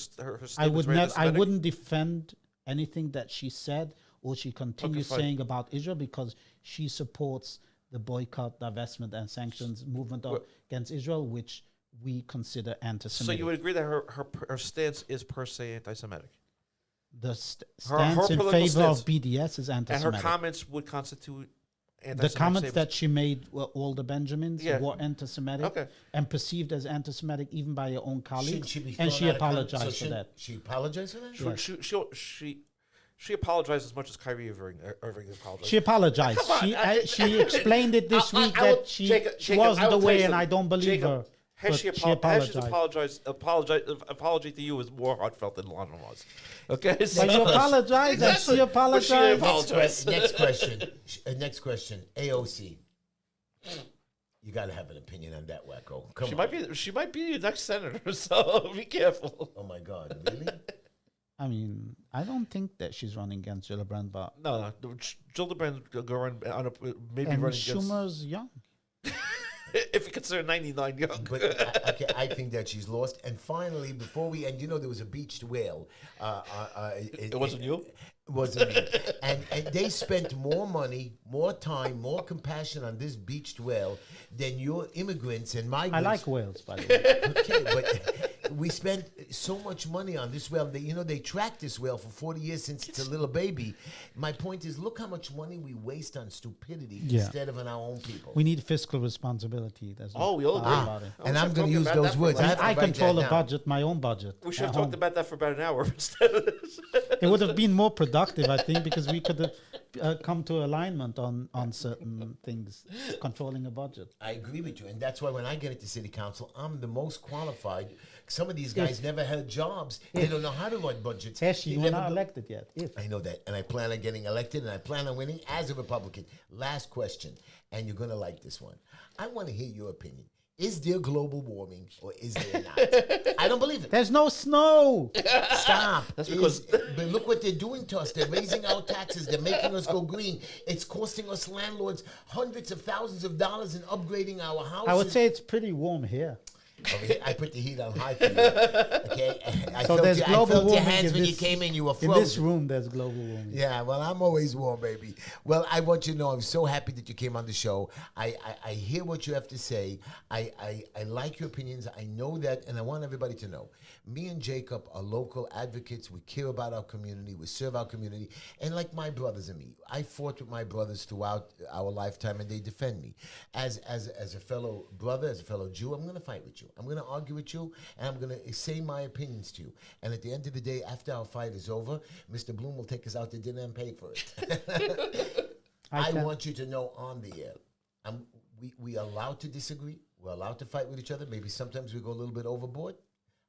I would never. I anti-Semitic? wouldn't defend anything that she said or she continues fine. saying about Israel because she supports the boycott, divestment, and sanctions movement against Israel, which we consider So anti-Semitic. you would agree that her stance is per se anti-Semitic, The her stance in political favor stance. of BDS is and her anti-Semitic. comments would constitute The anti-Semitic comments statements. that she made were all the Benjamins Yeah. were anti-Semitic Okay. and perceived as anti-Semitic even by her own colleagues, Should be and thrown she out of con- apologized for should that. She apologized for that? Yes. She apologized as much as Kyrie Irving apologized. She apologized. Come on, She explained it this week that she wasn't aware, and I don't believe her. But Heshy's she apologized. apology to you is more heartfelt than Lana was. Okay, But you apologized, and she apologized. Next question. Next question. AOC. You got to have an opinion on that, wacko. Come on. She might be the next senator, so be careful. Oh my God! Really? I mean, I don't think that she's running against Gillibrand, but No, Gillibrand go run on a maybe and running against. Schumer's young. If you consider 99 young. But okay, I think that she's lost. And finally, before we end, there was a beached whale. It wasn't you? It wasn't me. And they spent more money, more time, more compassion on this beached whale than your immigrants and migrants. I like whales, by the way. Okay, but we spent so much money on this whale. They tracked this whale for 40 years since it's a little baby. My point is, look how much money we waste on stupidity Yeah. instead of on our own people. We need fiscal responsibility. There's no We all doubt agree. about it. And I'm We've going to use talked about those that for words. like- have to I write control that a down. budget, my own budget. We should have at talked home. about that for about an hour instead of this. It would have been more productive, I think, because we could have come to alignment on certain things, controlling a budget. I agree with you, and that's why when I get into city council, I'm the most qualified. Some of these guys never had jobs; they don't know how to write budgets. Heshy, They you're never not go- elected yet. If I know that, and I plan on getting elected, and I plan on winning as a Republican. Last question, and you're going to like this one. I want to hear your opinion. Is there global warming, or is there not? I don't believe it. there's no snow, Stop. because- But look what they're doing to us. They're raising our taxes. They're making us go green. It's costing us landlords hundreds of thousands of dollars in upgrading our houses. I would say it's pretty warm here. Over here, I put the heat on high for you. Okay? I So felt there's your, I global felt your warming hands in when you this- came in. You were In frozen. this room, there's global warming. Yeah, well, I'm always warm, baby. Well, I want you to know I'm so happy that you came on the show. I hear what you have to say. I like your opinions. I know that, and I want everybody to know. Me and Jacob are local advocates. We care about our community. We serve our community. And like my brothers and me, I fought with my brothers throughout our lifetime, and they defend me. As a fellow brother, as a fellow Jew, I'm going to fight with you. I'm going to argue with you, and I'm going to say my opinions to you. And at the end of the day, after our fight is over, Mr. Bloom will take us out to dinner and pay for it. I want you to know on the air, we are allowed to disagree. We're allowed to fight with each other. Maybe sometimes we go a little bit overboard.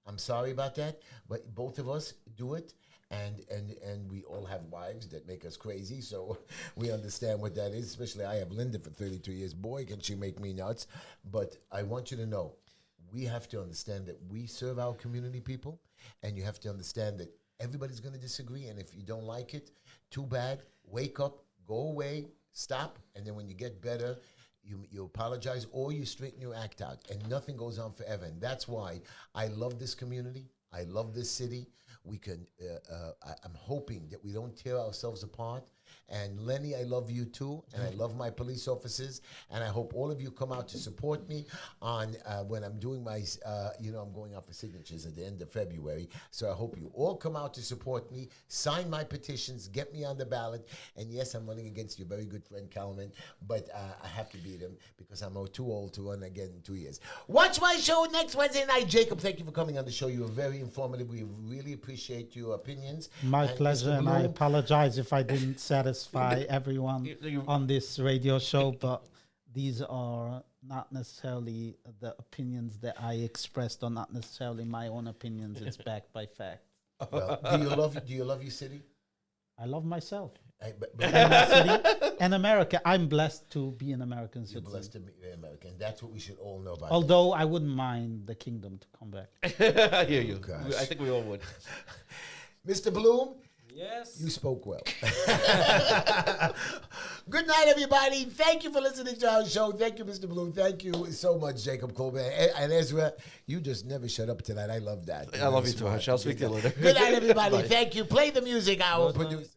I'm sorry about that, but both of us do it. And we all have wives that make us crazy, so we understand what that is. Especially I have Linda for 32 years. Boy, can she make me nuts. But I want you to know, we have to understand that we serve our community people, and you have to understand that everybody's going to disagree, and if you don't like it, too bad. Wake up, go away, stop, and then when you get better, you apologize or you straighten your act out, and nothing goes on forever. And that's why I love this community. I love this city. We can. I'm hoping that we don't tear ourselves apart. And Lenny, I love you too, and I love my police officers. And I hope all of you come out to support me on when I'm doing my. I'm going out for signatures at the end of February. So I hope you all come out to support me, sign my petitions, get me on the ballot. And yes, I'm running against your very good friend Kalman, but I have to beat him because I'm too old to run again in 2 years. Watch my show next Wednesday night. Jacob, thank you for coming on the show. You were very informative. We really appreciate your opinions. My And pleasure, Mr. and I Bloom, apologize if I didn't satisfy everyone on this radio show, but these are not necessarily the opinions that I expressed, or not necessarily my own opinions. It's backed by facts. well, do you love your city? I love myself But and my city and America. I'm blessed to be an American you're citizen. blessed to be American. That's what we should all know about. Although I wouldn't mind the kingdom to come back. I hear you. gosh. I think we all would. Mr. Bloom, Yes. you spoke well. Good night, everybody. Thank you for listening to our show. Thank you, Mr. Bloom. Thank you so much, Jacob Colbert. And Ezra, you just never shut up tonight. I love that. I love you too, Heshy. I'll speak to you later. Good night, everybody. Thank you. Play the music, our producer.